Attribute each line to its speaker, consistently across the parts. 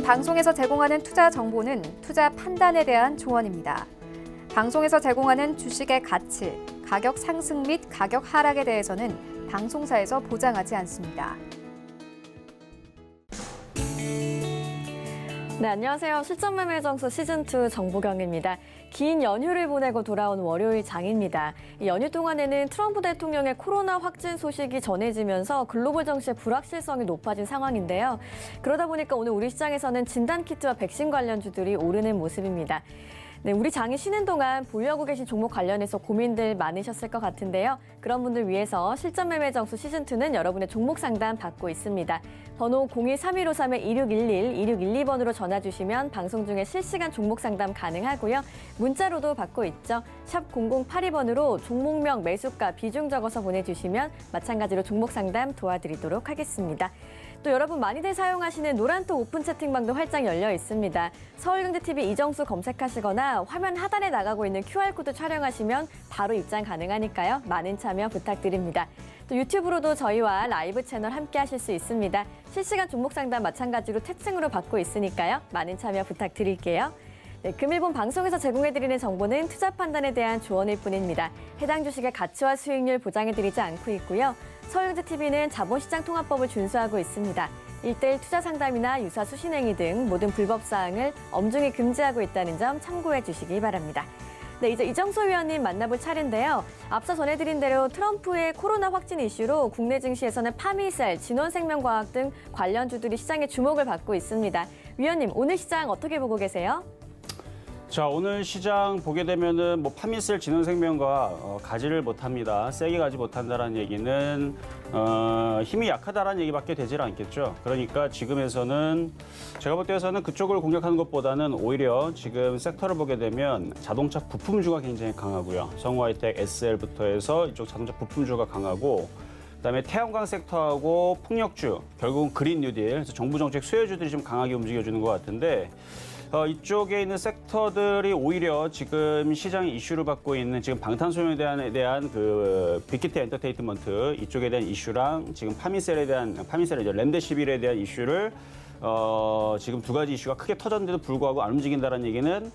Speaker 1: 방송에서 제공하는 투자 정보는 투자 판단에 대한 조언입니다. 방송에서 제공하는 주식의 가치, 가격 상승 및 가격 하락에 대해서는 방송사에서 보장하지 않습니다.
Speaker 2: 네, 안녕하세요. 실전매매정수 시즌2 정보경입니다. 긴 연휴를 보내고 돌아온 월요일 장입니다. 이 연휴 동안에는 트럼프 대통령의 코로나 확진 소식이 전해지면서 글로벌 정시의 불확실성이 높아진 상황인데요. 그러다 보니까 오늘 우리 시장에서는 진단키트와 백신 관련주들이 오르는 모습입니다. 네, 우리 장이 쉬는 동안 보유하고 계신 종목 관련해서 고민들 많으셨을 것 같은데요. 그런 분들 위해서 실전매매정수 시즌2는 여러분의 종목 상담 받고 있습니다. 번호 02-3153-2611, 2612번으로 전화 주시면 방송 중에 실시간 종목 상담 가능하고요. 문자로도 받고 있죠. 샵 0082번으로 종목명, 매수가, 비중 적어서 보내주시면 마찬가지로 종목 상담 도와드리도록 하겠습니다. 또 여러분 많이들 사용하시는 노란톡 오픈 채팅방도 활짝 열려 있습니다. 서울경제TV 이정수 검색하시거나 화면 하단에 나가고 있는 QR코드 촬영하시면 바로 입장 가능하니까요. 많은 참여 부탁드립니다. 또 유튜브로도 저희와 라이브 채널 함께 하실 수 있습니다. 실시간 종목 상담 마찬가지로 태층으로 받고 있으니까요. 많은 참여 부탁드릴게요. 네, 금일본 방송에서 제공해드리는 정보는 투자 판단에 대한 조언일 뿐입니다. 해당 주식의 가치와 수익률 보장해드리지 않고 있고요. 서울경제TV는 자본시장 통합법을 준수하고 있습니다. 1:1 투자 상담이나 유사 수신행위 등 모든 불법 사항을 엄중히 금지하고 있다는 점 참고해 주시기 바랍니다. 네, 이제 이정수 위원님 만나볼 차례인데요. 앞서 전해드린 대로 트럼프의 코로나 확진 이슈로 국내 증시에서는 파미셀, 진원생명과학 등 관련주들이 시장의 주목을 받고 있습니다. 위원님, 오늘 시장 어떻게 보고 계세요?
Speaker 3: 자, 오늘 시장 보게 되면은 파미셀 진원생명과 가지를 못합니다. 세게 가지 못한다라는 얘기는 힘이 약하다라는 얘기밖에 되질 않겠죠. 그러니까 지금에서는 제가 볼 때에서는 그쪽을 공략하는 것보다는 오히려 지금 섹터를 보게 되면 자동차 부품주가 굉장히 강하고요. 성우하이텍, SL부터 해서 이쪽 자동차 부품주가 강하고 그다음에 태양광 섹터하고 풍력주, 결국은 그린 뉴딜, 그래서 정부 정책 수혜주들이 좀 강하게 움직여주는 것 같은데 이쪽에 있는 섹터들이 오히려 지금 시장의 이슈를 받고 있는 지금 방탄소년단에 대한 그 빅히트 엔터테인먼트 이쪽에 대한 이슈랑 지금 파미셀에 대한 렘데시빌에 대한 이슈를 지금 두 가지 이슈가 크게 터졌는데도 불구하고 안 움직인다는 얘기는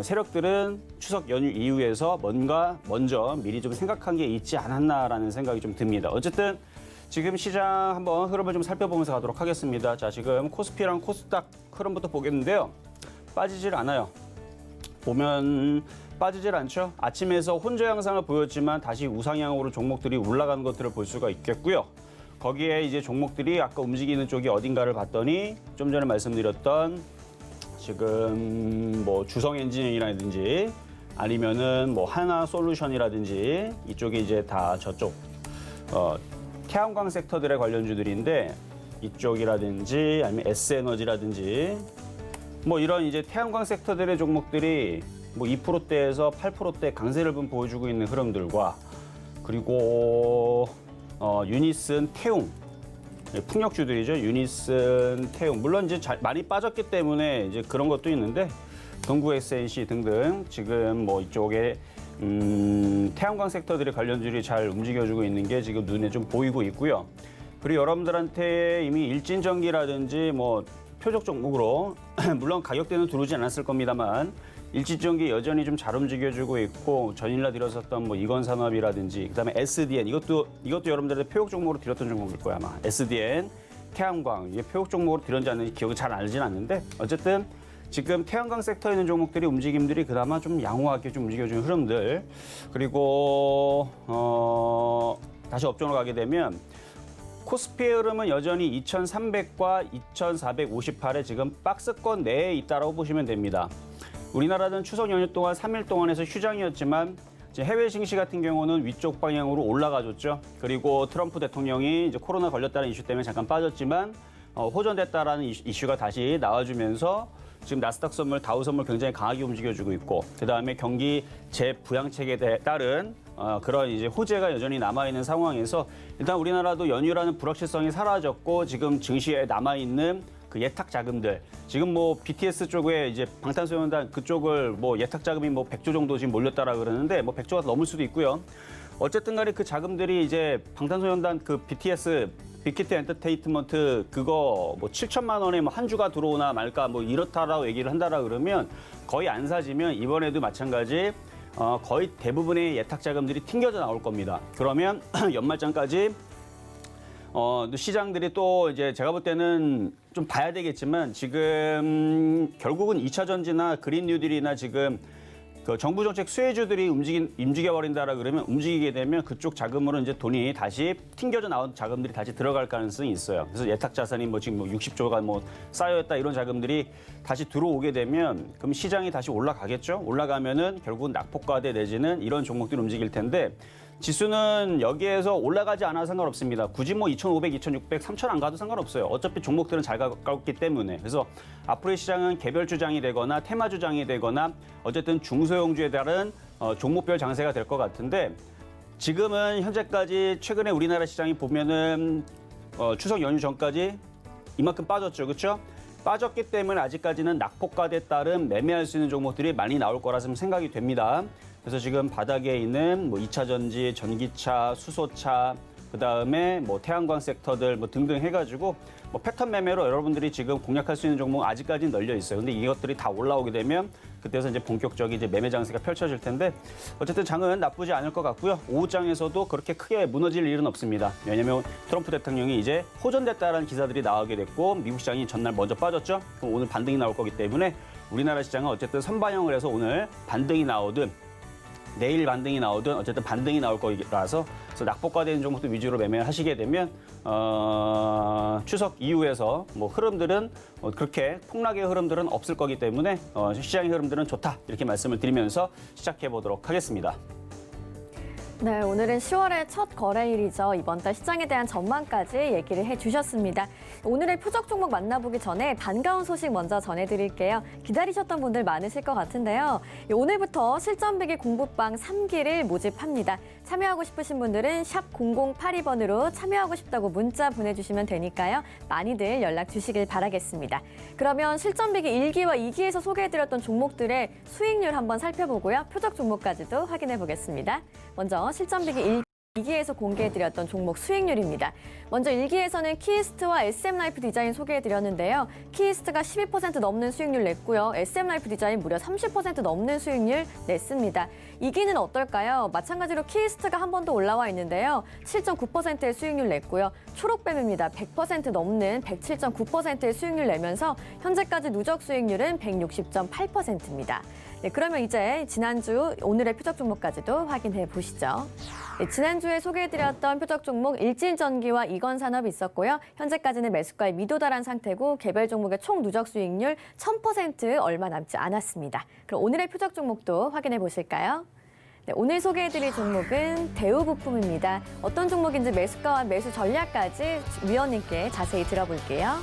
Speaker 3: 세력들은 추석 연휴 이후에서 뭔가 먼저 미리 좀 생각한 게 있지 않았나라는 생각이 좀 듭니다. 어쨌든 지금 시장 한번 흐름을 좀 살펴보면서 가도록 하겠습니다. 자, 지금 코스피랑 코스닥 흐름부터 보겠는데요. 빠지질 않아요. 보면 빠지질 않죠. 아침에서 혼조 양상을 보였지만 다시 우상향으로 종목들이 올라가는 것들을 볼 수가 있겠고요. 거기에 이제 종목들이 아까 움직이는 쪽이 어딘가를 봤더니 좀 전에 말씀드렸던 지금 주성 엔지니어링이라든지 아니면은 하나 솔루션이라든지 이쪽이 이제 다 저쪽 태양광 섹터들의 관련주들인데 이쪽이라든지 아니면 S에너지라든지 이런 이제 태양광 섹터들의 종목들이 2%대에서 8%대 강세를 보여주고 있는 흐름들과 그리고 유니슨, 태웅 풍력주들이죠. 유니슨, 태웅 물론 이제 많이 빠졌기 때문에 이제 그런 것도 있는데 동구 SNC 등등 지금 이쪽에 태양광 섹터들의 관련주들이 잘 움직여주고 있는 게 지금 눈에 좀 보이고 있고요. 그리고 여러분들한테 이미 일진전기라든지 표적 종목으로 물론 가격대는 두르지 않았을 겁니다만 일진전기 여전히 좀 잘 움직여주고 있고 전일날 들었었던 이건산업이라든지 그다음에 SDN 이것도 여러분들한테 표적 종목으로 드렸던 종목일 거야 아마. SDN, 태양광 이게 표적 종목으로 드렸는지 않는지 기억이 잘 나진 않는데 어쨌든 지금 태양광 섹터에 있는 종목들이 움직임들이 그나마 좀 양호하게 좀 움직여주는 흐름들 그리고 다시 업종으로 가게 되면 코스피의 흐름은 여전히 2300과 2458에 지금 박스권 내에 있다라고 보시면 됩니다. 우리나라는 추석 연휴 동안 3일 동안에서 휴장이었지만 해외 증시 같은 경우는 위쪽 방향으로 올라가줬죠. 그리고 트럼프 대통령이 이제 코로나 걸렸다는 이슈 때문에 잠깐 빠졌지만 호전됐다라는 이슈가 다시 나와주면서 지금 나스닥 선물, 다우 선물 굉장히 강하게 움직여주고 있고 그다음에 경기 재부양책에 따른 그런 이제 호재가 여전히 남아있는 상황에서 일단 우리나라도 연휴라는 불확실성이 사라졌고 지금 증시에 남아있는 그 예탁 자금들 지금 BTS 쪽에 이제 방탄소년단 그쪽을 예탁 자금이 100조 정도 지금 몰렸다라 그러는데 100조가 넘을 수도 있고요. 어쨌든 간에 그 자금들이 이제 방탄소년단 그 BTS 빅히트 엔터테인먼트 그거 뭐 7천만 원에 뭐 한 주가 들어오나 말까 뭐 이렇다라고 얘기를 한다라 그러면 거의 안 사지면 이번에도 마찬가지 거의 대부분의 예탁 자금들이 튕겨져 나올 겁니다. 그러면 연말장까지 시장들이 또 이제 제가 볼 때는 좀 봐야 되겠지만 지금 결국은 2차 전지나 그린 뉴딜이나 지금 그 정부 정책 수혜주들이 움직여버린다라 그러면 움직이게 되면 그쪽 자금으로 이제 돈이 다시 튕겨져 나온 자금들이 다시 들어갈 가능성이 있어요. 그래서 예탁 자산이 뭐 지금 뭐 60조가 뭐 쌓여있다 이런 자금들이 다시 들어오게 되면 그럼 시장이 다시 올라가겠죠. 올라가면은 결국은 낙폭과대 내지는 이런 종목들이 움직일 텐데 지수는 여기에서 올라가지 않아도 상관없습니다. 굳이 뭐 2,500, 2,600, 3,000 안 가도 상관없어요. 어차피 종목들은 잘 가기 때문에. 그래서 앞으로의 시장은 개별 주장이 되거나 테마 주장이 되거나 어쨌든 중소형주에 따른 종목별 장세가 될 것 같은데 지금은 현재까지 최근에 우리나라 시장이 보면은 추석 연휴 전까지 이만큼 빠졌죠. 그렇죠? 빠졌기 때문에 아직까지는 낙폭과대에 따른 매매할 수 있는 종목들이 많이 나올 거라 생각이 됩니다. 그래서 지금 바닥에 있는 뭐 2차 전지, 전기차, 수소차, 그다음에 뭐 태양광 섹터들 뭐 등등 해가지고 뭐 패턴 매매로 여러분들이 지금 공략할 수 있는 종목 아직까지는 널려 있어요. 근데 이것들이 다 올라오게 되면 그때서 이제 본격적인 이제 매매 장세가 펼쳐질 텐데 어쨌든 장은 나쁘지 않을 것 같고요. 오후장에서도 그렇게 크게 무너질 일은 없습니다. 왜냐하면 트럼프 대통령이 이제 호전됐다라는 기사들이 나오게 됐고 미국 시장이 전날 먼저 빠졌죠. 그럼 오늘 반등이 나올 거기 때문에 우리나라 시장은 어쨌든 선반영을 해서 오늘 반등이 나오든 내일 반등이 나오든 어쨌든 반등이 나올 거라서 그래서 낙폭과되는 종목들 위주로 매매를 하시게 되면 추석 이후에서 뭐 흐름들은 그렇게 폭락의 흐름들은 없을 거기 때문에 시장의 흐름들은 좋다 이렇게 말씀을 드리면서 시작해 보도록 하겠습니다.
Speaker 2: 네, 오늘은 10월의 첫 거래일이죠. 이번 달 시장에 대한 전망까지 얘기를 해주셨습니다. 오늘의 표적 종목 만나보기 전에 반가운 소식 먼저 전해드릴게요. 기다리셨던 분들 많으실 것 같은데요. 오늘부터 실전배기 공부방 3기를 모집합니다. 참여하고 싶으신 분들은 샵 0082번으로 참여하고 싶다고 문자 보내주시면 되니까요. 많이들 연락 주시길 바라겠습니다. 그러면 실전배기 1기와 2기에서 소개해드렸던 종목들의 수익률 한번 살펴보고요. 표적 종목까지도 확인해 보겠습니다. 먼저 실전배기 2기에서 공개해드렸던 종목 수익률입니다. 먼저 1기에서는 키이스트와 SM라이프 디자인 소개해드렸는데요. 키이스트가 12% 넘는 수익률 냈고요. SM라이프 디자인 무려 30% 넘는 수익률 냈습니다. 2기는 어떨까요? 마찬가지로 키이스트가 한 번 더 올라와 있는데요. 7.9%의 수익률 냈고요. 초록뱀입니다. 100% 넘는 107.9%의 수익률 내면서 현재까지 누적 수익률은 160.8%입니다. 네, 그러면 이제 지난주 오늘의 표적 종목까지도 확인해 보시죠. 네, 지난주에 소개해드렸던 표적 종목 일진전기와 이건산업이 있었고요. 현재까지는 매수가에 미도달한 상태고 개별 종목의 총 누적 수익률 1000% 얼마 남지 않았습니다. 그럼 오늘의 표적 종목도 확인해 보실까요? 네, 오늘 소개해드릴 종목은 대우부품입니다. 어떤 종목인지 매수가와 매수 전략까지 위원님께 자세히 들어볼게요.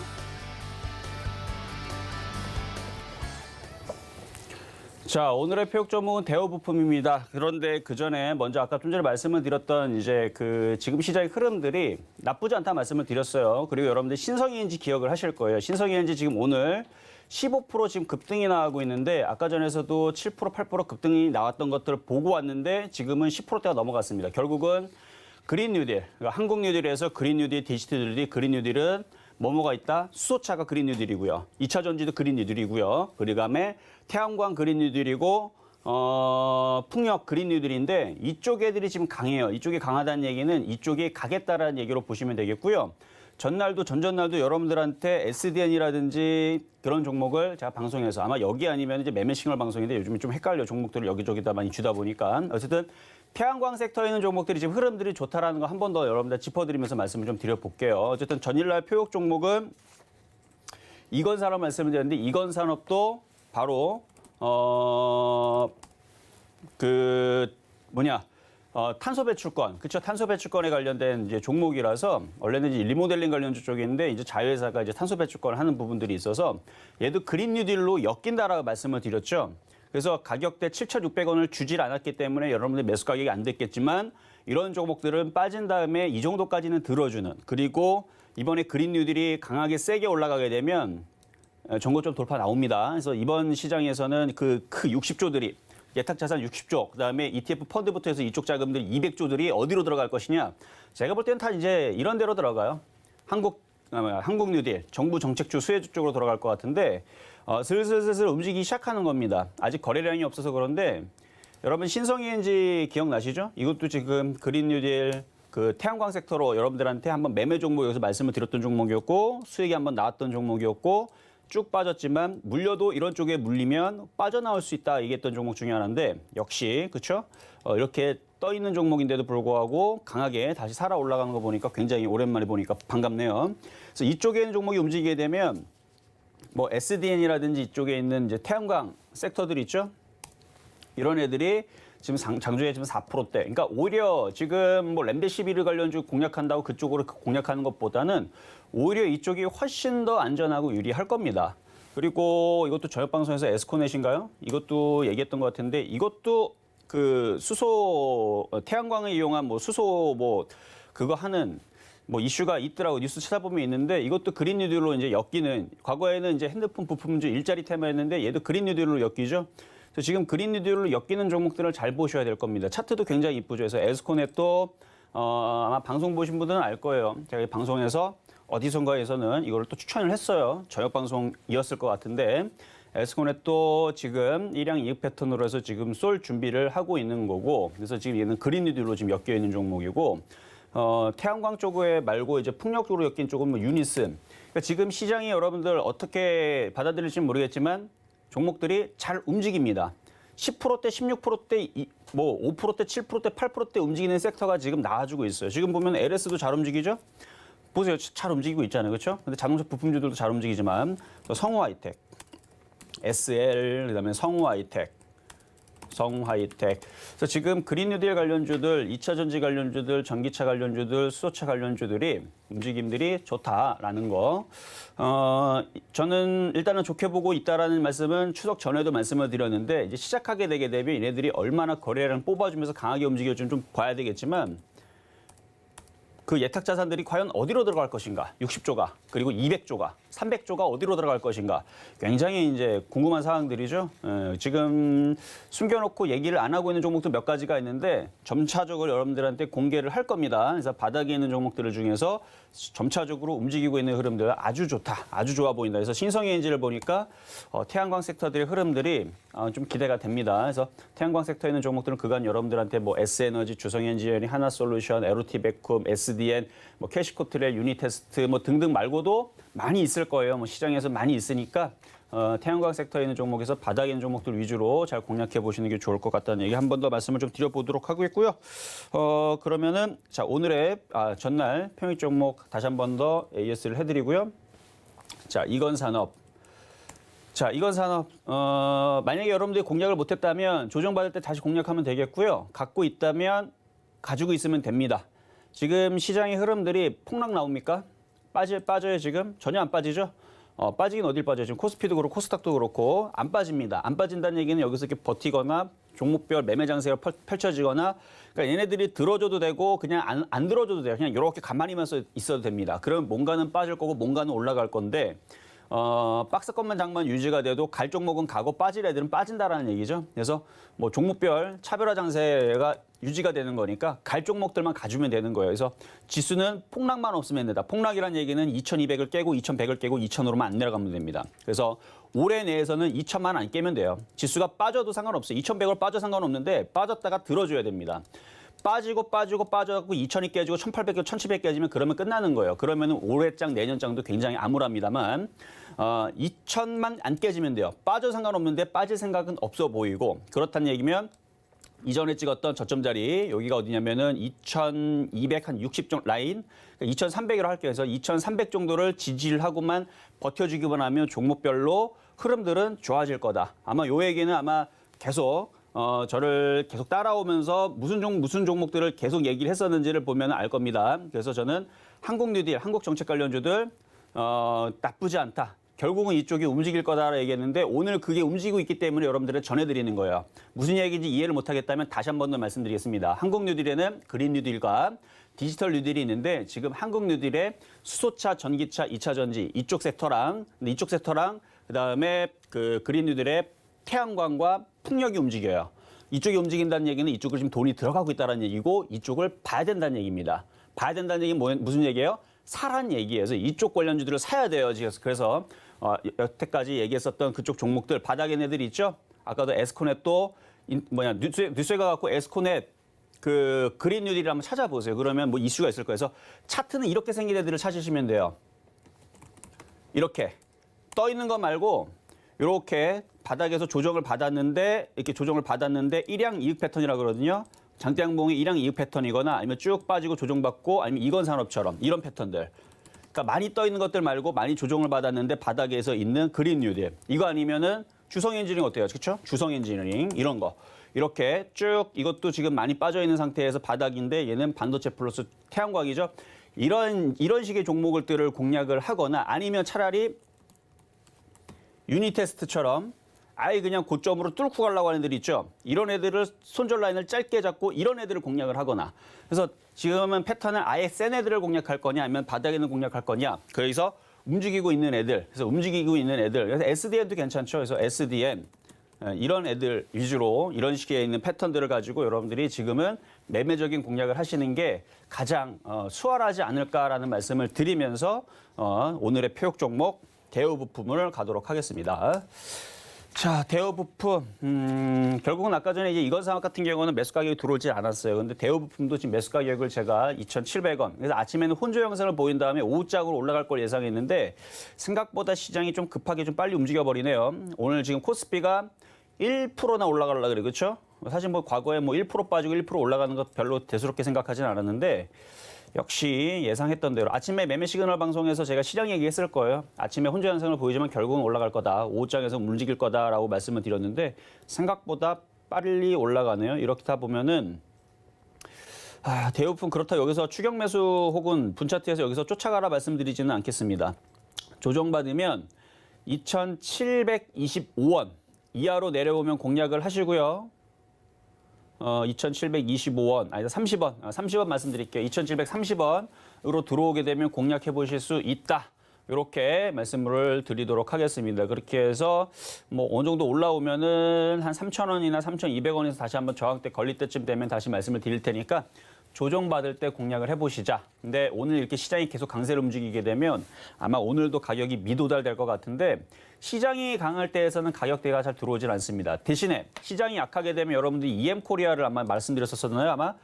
Speaker 3: 자, 오늘의 표적 종목은 대우부품입니다. 그런데 그 전에 먼저 아까 좀 전에 말씀을 드렸던 이제 지금 시장의 흐름들이 나쁘지 않다 말씀을 드렸어요. 그리고 여러분들 신성이엔지 기억을 하실 거예요. 신성이엔지 지금 오늘 15% 지금 급등이 나가고 있는데 아까 전에서도 7%, 8% 급등이 나왔던 것들을 보고 왔는데 지금은 10%대가 넘어갔습니다. 결국은 그린 뉴딜, 그러니까 한국 뉴딜에서 그린 뉴딜, 디지털 뉴딜, 그린 뉴딜은 뭐뭐가 있다? 수소차가 그린 뉴딜이고요. 2차 전지도 그린 뉴딜이고요. 그다음에 태양광 그린 뉴딜이고 풍력 그린 뉴딜인데 이쪽 애들이 지금 강해요. 이쪽이 강하다는 얘기는 이쪽이 가겠다라는 얘기로 보시면 되겠고요. 전날도 전전날도 여러분들한테 SDN이라든지 그런 종목을 제가 방송에서 아마 여기 아니면 이제 매매 싱글 방송인데 요즘에 좀 헷갈려 종목들을 여기저기다 많이 주다 보니까 어쨌든 태양광 섹터에 있는 종목들이 지금 흐름들이 좋다라는 거 한 번 더 여러분들 짚어드리면서 말씀을 좀 드려볼게요. 어쨌든 전일날 표적 종목은 이건산업 말씀을 드렸는데 이건산업도 바로 탄소 배출권, 그렇죠? 탄소 배출권에 관련된 이제 종목이라서 원래는 이제 리모델링 관련주 쪽에 있는데 이제 자회사가 이제 탄소 배출권을 하는 부분들이 있어서 얘도 그린 뉴딜로 엮인다라고 말씀을 드렸죠. 그래서 가격대 7,600원을 주질 않았기 때문에 여러분들 매수 가격이 안 됐겠지만 이런 종목들은 빠진 다음에 이 정도까지는 들어주는 그리고 이번에 그린 뉴딜이 강하게 세게 올라가게 되면 전고점 돌파 나옵니다. 그래서 이번 시장에서는 그 60조들이 예탁 자산 60조, 그다음에 ETF 펀드부터 해서 이쪽 자금들 200조들이 어디로 들어갈 것이냐. 제가 볼 때는 다 이제 이런 데로 들어가요. 한국 뉴딜, 정부 정책주 수혜주 쪽으로 돌아갈 것 같은데 슬슬 움직이기 시작하는 겁니다. 아직 거래량이 없어서 그런데 여러분 신성ENG 기억나시죠? 이것도 지금 그린 뉴딜 그 태양광 섹터로 여러분들한테 한번 매매 종목 여기서 말씀을 드렸던 종목이었고 수익이 한번 나왔던 종목이었고 쭉 빠졌지만 물려도 이런 쪽에 물리면 빠져나올 수 있다 얘기했던 종목 중에 하나인데 역시 그렇죠? 이렇게 떠 있는 종목인데도 불구하고 강하게 다시 살아 올라가는 거 보니까 굉장히 오랜만에 보니까 반갑네요. 그래서 이쪽에 있는 종목이 움직이게 되면 뭐 SDN이라든지 이쪽에 있는 이제 태양광 섹터들 있죠? 이런 애들이 지금 장중에 지금 4%대. 그러니까 오히려 지금 뭐 렘데시비르 관련주 공략한다고 그쪽으로 공략하는 것보다는 오히려 이쪽이 훨씬 더 안전하고 유리할 겁니다. 그리고 이것도 저녁 방송에서 에스코넷인가요? 이것도 얘기했던 것 같은데 이것도 그 수소 태양광을 이용한 뭐 수소 뭐 그거 하는 뭐 이슈가 있더라고 뉴스 찾아보면 있는데 이것도 그린 뉴딜로 이제 엮이는 과거에는 이제 핸드폰 부품주 일자리 테마였는데 얘도 그린 뉴딜로 엮이죠. 그래서 지금 그린 뉴딜로 엮이는 종목들을 잘 보셔야 될 겁니다. 차트도 굉장히 이쁘죠. 그래서 에스코넷도 아마 방송 보신 분들은 알 거예요. 제가 이 방송에서 어디선가에서는 이걸 또 추천을 했어요. 저녁 방송이었을 것 같은데 에스코넷도 지금 일양 이익 패턴으로 해서 지금 쏠 준비를 하고 있는 거고 그래서 지금 얘는 그린 뉴딜로 지금 엮여 있는 종목이고 태양광 쪽에 말고 이제 풍력 쪽으로 엮인 쪽은 뭐 유니슨. 그러니까 지금 시장이 여러분들 어떻게 받아들일지는 모르겠지만 종목들이 잘 움직입니다. 10%대, 16%대, 뭐 5%대, 7%대, 8%대 움직이는 섹터가 지금 나와주고 있어요. 지금 보면 LS도 잘 움직이죠? 보세요. 잘 움직이고 있잖아요. 그렇죠? 근데 자동차 부품주들도 잘 움직이지만 성우하이텍, SL, 그다음에 성우하이텍. 그래서 지금 그린 뉴딜 관련주들, 2차 전지 관련주들, 전기차 관련주들, 수소차 관련주들이 움직임들이 좋다라는 거. 저는 일단은 좋게 보고 있다라는 말씀은 추석 전에도 말씀을 드렸는데 이제 시작하게 되게 되면 얘네들이 얼마나 거래량 뽑아주면서 강하게 움직여주는지 좀 봐야 되겠지만 그 예탁 자산들이 과연 어디로 들어갈 것인가? 60조가, 그리고 200조가, 300조가 어디로 들어갈 것인가? 굉장히 이제 궁금한 사항들이죠. 지금 숨겨놓고 얘기를 안 하고 있는 종목도 몇 가지가 있는데 점차적으로 여러분들한테 공개를 할 겁니다. 그래서 바닥에 있는 종목들 중에서 점차적으로 움직이고 있는 흐름들 아주 좋다, 아주 좋아 보인다. 그래서 신성ENG를 보니까 태양광 섹터들의 흐름들이 좀 기대가 됩니다. 그래서 태양광 섹터에 있는 종목들은 그간 여러분들한테 뭐 S에너지, 주성엔지니어링, 하나솔루션, 에로티베쿰, SDN, 뭐 캐시코트렐, 유니테스트 뭐 등등 말고도 많이 있을 거예요. 뭐 시장에서 많이 있으니까 태양광 섹터에 있는 종목에서 바닥에 있는 종목들 위주로 잘 공략해 보시는 게 좋을 것 같다는 얘기 한 번 더 말씀을 좀 드려보도록 하겠고요. 그러면은 자 오늘의 전날 평일 종목 다시 한 번 더 AS를 해드리고요. 자 이건산업. 만약에 여러분들이 공략을 못했다면 조정받을 때 다시 공략하면 되겠고요. 갖고 있다면 가지고 있으면 됩니다. 지금 시장의 흐름들이 폭락 나옵니까? 빠져요 지금? 전혀 안 빠지죠? 빠지긴 어딜 빠져요? 지금 코스피도 그렇고 코스닥도 그렇고 안 빠집니다. 안 빠진다는 얘기는 여기서 이렇게 버티거나 종목별 매매 장세가 펼쳐지거나 그러니까 얘네들이 들어줘도 되고 그냥 안 들어줘도 돼요. 그냥 이렇게 가만히만 있어도 됩니다. 그러면 뭔가는 빠질 거고 뭔가는 올라갈 건데 박스권만 장만 유지가 돼도 갈 종목은 가고 빠질 애들은 빠진다라는 얘기죠. 그래서 뭐 종목별 차별화 장세가 유지가 되는 거니까 갈 종목들만 가주면 되는 거예요. 그래서 지수는 폭락만 없으면 된다. 폭락이란 얘기는 2200을 깨고 2100을 깨고 2000으로만 안 내려가면 됩니다. 그래서 올해 내에서는 2000만 안 깨면 돼요. 지수가 빠져도 상관없어요. 2100을 빠져 상관없는데 빠졌다가 들어줘야 됩니다. 빠져갖고 2000이 깨지고 1800이 1700 깨지면 그러면 끝나는 거예요. 그러면 올해장 내년장도 굉장히 암울합니다만 2000만 안 깨지면 돼요. 빠져 상관없는데 빠질 생각은 없어 보이고 그렇다는 얘기면 이전에 찍었던 저점 자리 여기가 어디냐면은 2260 정도 라인 2300이라고 할게요. 그래서 2300 정도를 지지를 하고만 버텨주기만 하면 종목별로 흐름들은 좋아질 거다. 아마 요 얘기는 아마 계속 저를 계속 따라오면서 무슨 종목들을 계속 얘기를 했었는지를 보면 알 겁니다. 그래서 저는 한국 뉴딜, 한국 정책 관련주들 나쁘지 않다. 결국은 이쪽이 움직일 거다라고 얘기했는데 오늘 그게 움직이고 있기 때문에 여러분들을 전해드리는 거예요. 무슨 얘기인지 이해를 못하겠다면 다시 한 번 더 말씀드리겠습니다. 한국 뉴딜에는 그린 뉴딜과 디지털 뉴딜이 있는데 지금 한국 뉴딜에 수소차, 전기차, 2차 전지 이쪽 섹터랑 그다음에 그 그린 뉴딜의 태양광과 풍력이 움직여요. 이쪽이 움직인다는 얘기는 이쪽으로 지금 돈이 들어가고 있다는 얘기고 이쪽을 봐야 된다는 얘기입니다. 봐야 된다는 얘기는 무슨 얘기예요? 사란 얘기에서 이쪽 관련주들을 사야 돼요. 그래서 여태까지 얘기했었던 그쪽 종목들 바닥에 있는 애들 있죠. 아까도 에스코넷도 뉴스웨가 갖고 에스코넷 그 그린 뉴딜을 한번 찾아보세요. 그러면 뭐 이슈가 있을 거예요. 그래서 차트는 이렇게 생긴 애들을 찾으시면 돼요. 이렇게 떠 있는 거 말고 이렇게 바닥에서 조정을 받았는데 이렇게 조정을 받았는데 일양 이익 패턴이라고 그러거든요. 장대양봉이 일양 이익 패턴이거나 아니면 쭉 빠지고 조정받고 아니면 이건 산업처럼 이런 패턴들. 그러니까 많이 떠 있는 것들 말고 많이 조정을 받았는데 바닥에서 있는 그린 뉴딜. 이거 아니면은 주성 엔지니어링 어때요? 그렇죠? 주성 엔지니어링 이런 거. 이렇게 쭉 이것도 지금 많이 빠져 있는 상태에서 바닥인데 얘는 반도체 플러스 태양광이죠. 이런 식의 종목들을 공략을 하거나 아니면 차라리 유니테스트처럼 아예 그냥 고점으로 뚫고 가려고 하는 애들 있죠. 이런 애들을 손절 라인을 짧게 잡고 이런 애들을 공략을 하거나. 그래서 지금은 패턴을 아예 센 애들을 공략할 거냐 아니면 바닥에 있는 공략할 거냐. 그래서 움직이고 있는 애들. 그래서 SDN도 괜찮죠. 그래서 SDN 이런 애들 위주로 이런 식의 있는 패턴들을 가지고 여러분들이 지금은 매매적인 공략을 하시는 게 가장 수월하지 않을까라는 말씀을 드리면서 오늘의 표역 종목 대우부품을 가도록 하겠습니다. 자, 대우부품 결국은 아까 전에 이제 이건 사업 같은 경우는 매수 가격이 들어오지 않았어요. 근데 대우부품도 지금 매수 가격을 제가 2,700원. 그래서 아침에는 혼조 영상을 보인 다음에 오후장으로 올라갈 걸 예상했는데 생각보다 시장이 좀 급하게 좀 빨리 움직여 버리네요. 오늘 지금 코스피가 1%나 올라가려고 그래. 그렇죠? 사실 뭐 과거에 뭐 1% 빠지고 1% 올라가는 것 별로 대수롭게 생각하진 않았는데 역시 예상했던 대로 아침에 매매 시그널 방송에서 제가 시장 얘기했을 거예요. 아침에 혼조 현상을 보이지만 결국은 올라갈 거다. 오후장에서 움직일 거다라고 말씀을 드렸는데 생각보다 빨리 올라가네요. 이렇게 다 보면은 대우품 그렇다 여기서 추격 매수 혹은 분차트에서 여기서 쫓아가라 말씀드리지는 않겠습니다. 조정받으면 2,725원 이하로 내려오면 공략을 하시고요. 2,725원, 아니다 30원, 30원 말씀드릴게요. 2,730원으로 들어오게 되면 공략해 보실 수 있다. 이렇게 말씀을 드리도록 하겠습니다. 그렇게 해서 뭐 어느 정도 올라오면은 한 3,000원이나 3,200원에서 다시 한번 저항대 걸릴 때쯤 되면 다시 말씀을 드릴 테니까 조정받을 때 공략을 해보시자. 근데 오늘 이렇게 시장이 계속 강세를 움직이게 되면 아마 오늘도 가격이 미도달될 것 같은데 시장이 강할 때에서는 가격대가 잘 들어오질 않습니다. 대신에 시장이 약하게 되면 여러분들이 EM코리아를 아마 말씀드렸었잖아요. 아마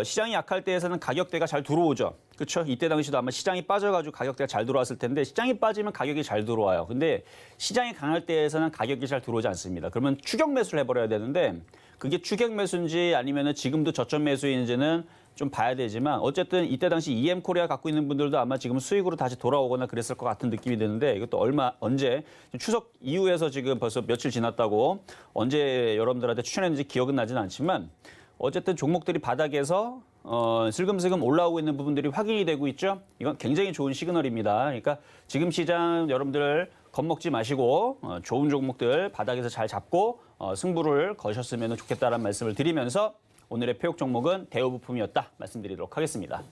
Speaker 3: 시장이 약할 때에서는 가격대가 잘 들어오죠. 그렇죠? 이때 당시도 아마 시장이 빠져가지고 가격대가 잘 들어왔을 텐데 시장이 빠지면 가격이 잘 들어와요. 근데 시장이 강할 때에서는 가격이 잘 들어오지 않습니다. 그러면 추격 매수를 해버려야 되는데 그게 추격 매수인지 아니면은 지금도 저점 매수인지는 좀 봐야 되지만 어쨌든 이때 당시 EM코리아 갖고 있는 분들도 아마 지금 수익으로 다시 돌아오거나 그랬을 것 같은 느낌이 드는데 이것도 언제 추석 이후에서 지금 벌써 며칠 지났다고 언제 여러분들한테 추천했는지 기억은 나진 않지만 어쨌든 종목들이 바닥에서 슬금슬금 올라오고 있는 부분들이 확인이 되고 있죠. 이건 굉장히 좋은 시그널입니다. 그러니까 지금 시장 여러분들 겁먹지 마시고 좋은 종목들 바닥에서 잘 잡고 승부를 거셨으면 좋겠다는 말씀을 드리면서 오늘의 표역 종목은 대우부품이었다 말씀드리도록 하겠습니다.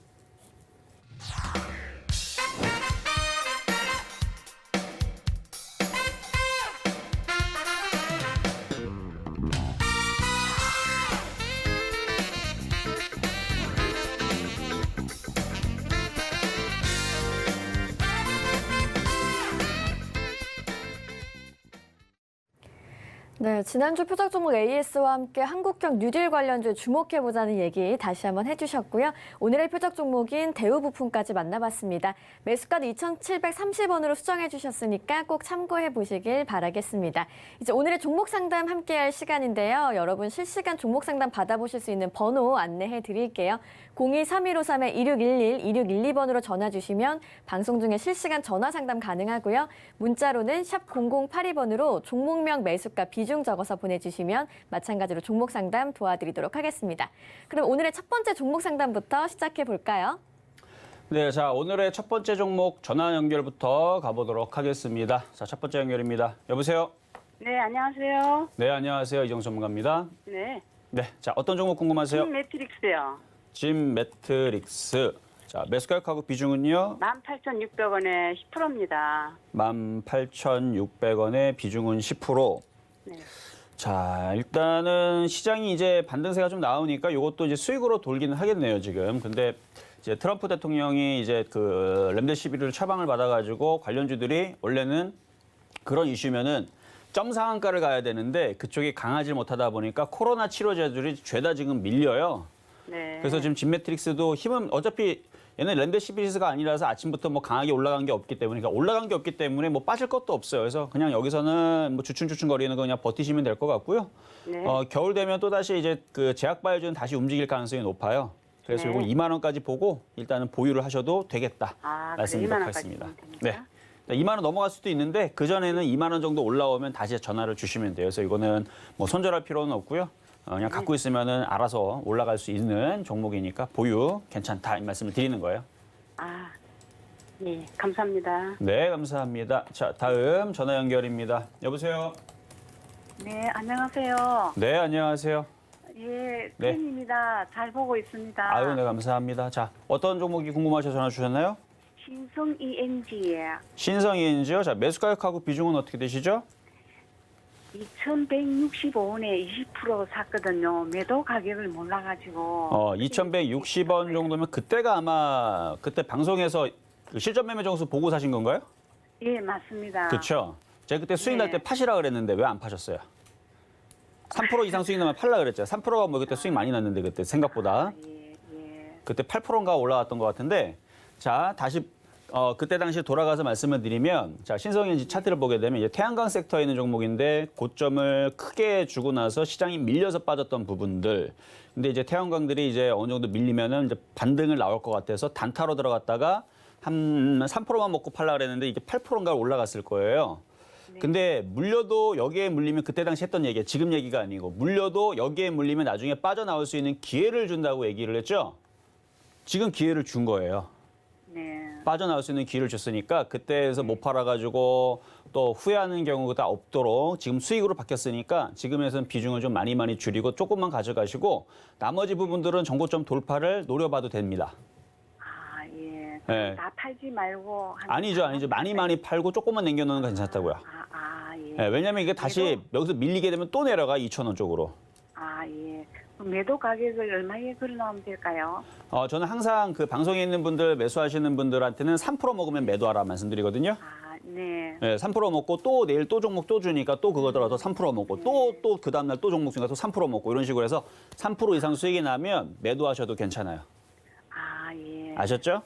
Speaker 2: 네, 지난주 표적 종목 AS와 함께 한국형 뉴딜 관련주에 주목해보자는 얘기 다시 한번 해주셨고요. 오늘의 표적 종목인 대우부품까지 만나봤습니다. 매수가는 2,730원으로 수정해주셨으니까 꼭 참고해보시길 바라겠습니다. 이제 오늘의 종목 상담 함께할 시간인데요. 여러분 실시간 종목 상담 받아보실 수 있는 번호 안내해드릴게요. 02-3153-2611, 2612번으로 전화 주시면 방송 중에 실시간 전화 상담 가능하고요. 문자로는 샵 0082번으로 종목명 매수가 비중 적어서 보내주시면 마찬가지로 종목 상담 도와드리도록 하겠습니다. 그럼 오늘의 첫 번째 종목 상담부터 시작해 볼까요?
Speaker 3: 네, 자 오늘의 첫 번째 종목 전화 연결부터 가보도록 하겠습니다. 자, 첫 번째 연결입니다. 여보세요?
Speaker 4: 네, 안녕하세요.
Speaker 3: 네, 안녕하세요. 이정수 전문가입니다.
Speaker 4: 네.
Speaker 3: 네, 자 어떤 종목 궁금하세요?
Speaker 4: 매트릭스요.
Speaker 3: 진 매트릭스. 자, 매수 가격하고 비중은요?
Speaker 4: 18,600원에 10%입니다.
Speaker 3: 18,600원에 비중은 10%.
Speaker 4: 네.
Speaker 3: 자, 일단은 시장이 이제 반등세가 좀 나오니까 이것도 이제 수익으로 돌기는 하겠네요, 지금. 근데 이제 트럼프 대통령이 이제 그 렘데시비르 처방을 받아가지고 관련주들이 원래는 그런 이슈면은 점 상한가를 가야 되는데 그쪽이 강하지 못하다 보니까 코로나 치료제들이 죄다 지금 밀려요.
Speaker 4: 네.
Speaker 3: 그래서 지금 진매트릭스도 힘은 어차피 얘는 렘데시비르가 아니라서 아침부터 뭐 강하게 올라간 게 없기 때문에 그러니까 올라간 게 없기 때문에 뭐 빠질 것도 없어요. 그래서 그냥 여기서는 뭐 주춤주춤거리는 거 그냥 버티시면 될 것 같고요.
Speaker 4: 네.
Speaker 3: 겨울 되면 또 다시 이제 그 제약바이오주는 다시 움직일 가능성이 높아요. 그래서
Speaker 4: 네.
Speaker 3: 이거 2만 원까지 보고 일단은 보유를 하셔도 되겠다.
Speaker 4: 아, 그래,
Speaker 3: 말씀드리도록
Speaker 4: 2만 원까지
Speaker 3: 하겠습니다.
Speaker 4: 보면 됩니까?
Speaker 3: 네. 2만 원 넘어갈 수도 있는데 그 전에는 2만 원 정도 올라오면 다시 전화를 주시면 돼요. 그래서 이거는 뭐 손절할 필요는 없고요. 그냥 갖고 있으면은 알아서 올라갈 수 있는 종목이니까 보유 괜찮다 이 말씀을 드리는 거예요.
Speaker 4: 아, 네, 감사합니다.
Speaker 3: 네, 감사합니다. 자, 다음 전화 연결입니다. 여보세요.
Speaker 4: 네, 안녕하세요.
Speaker 3: 네, 안녕하세요.
Speaker 4: 예,
Speaker 3: 네.
Speaker 4: 팬입니다. 잘 보고 있습니다.
Speaker 3: 아유, 네, 감사합니다. 자, 어떤 종목이 궁금하셔서 전화 주셨나요?
Speaker 4: 신성 ENG예요.
Speaker 3: 신성인지요. 자, 매수 가격하고 비중은 어떻게 되시죠?
Speaker 4: 2,165원에 20% 샀거든요. 매도 가격을 몰라가지고.
Speaker 3: 2,160원 정도면 그때가 아마 그때 방송에서 그 실전 매매 정수 보고 사신 건가요?
Speaker 4: 예, 맞습니다.
Speaker 3: 그렇죠. 제가 그때 수익 날 때
Speaker 4: 네.
Speaker 3: 파시라 그랬는데 왜 안 파셨어요? 3% 이상 수익 나면 팔라 그랬죠. 3%가 뭐 그때 수익 많이 났는데 그때 생각보다
Speaker 4: 예, 예.
Speaker 3: 그때 8%인가 올라왔던 것 같은데 자 다시 그때 당시 돌아가서 말씀을 드리면 자 신성인지 차트를 보게 되면 이제 태양광 섹터에 있는 종목인데 고점을 크게 주고 나서 시장이 밀려서 빠졌던 부분들 근데 이제 태양광들이 이제 어느 정도 밀리면은 이제 반등을 나올 것 같아서 단타로 들어갔다가 한 3%만 먹고 팔라 그랬는데 이게 8%인가 올라갔을 거예요. 근데 물려도 여기에 물리면 그때 당시 했던 얘기예요. 지금 얘기가 아니고 물려도 여기에 물리면 나중에 빠져나올 수 있는 기회를 준다고 얘기를 했죠. 지금 기회를 준 거예요.
Speaker 4: 네.
Speaker 3: 빠져나올 수 있는 기회를 줬으니까 그때에서 못 팔아가지고 또 후회하는 경우가 없도록 지금 수익으로 바뀌었으니까 지금에서는 비중을 좀 많이 줄이고 조금만 가져가시고 나머지 부분들은 정고점 돌파를 노려봐도 됩니다.
Speaker 4: 아, 예.
Speaker 3: 네.
Speaker 4: 다 팔지 말고.
Speaker 3: 아니죠. 많이 팔고 조금만 남겨놓는 건 괜찮다고요.
Speaker 4: 예.
Speaker 3: 네, 왜냐면 이게 다시
Speaker 4: 매도?
Speaker 3: 여기서 밀리게 되면 또 내려가 2,000원 쪽으로.
Speaker 4: 아, 예. 그럼 매도 가격을 얼마에 걸어놓으면 될까요?
Speaker 3: 저는 항상 그 방송에 있는 분들 매수하시는 분들한테는 3% 먹으면 매도하라 말씀드리거든요.
Speaker 4: 아, 네.
Speaker 3: 네, 3% 먹고 또 내일 또 종목 또 주니까 또 그거 들어서 3% 먹고 또 그 다음날 또 종목 주니까 또 3% 먹고 이런 식으로 해서 3% 이상 수익이 나면 매도하셔도 괜찮아요.
Speaker 4: 아, 예.
Speaker 3: 아셨죠?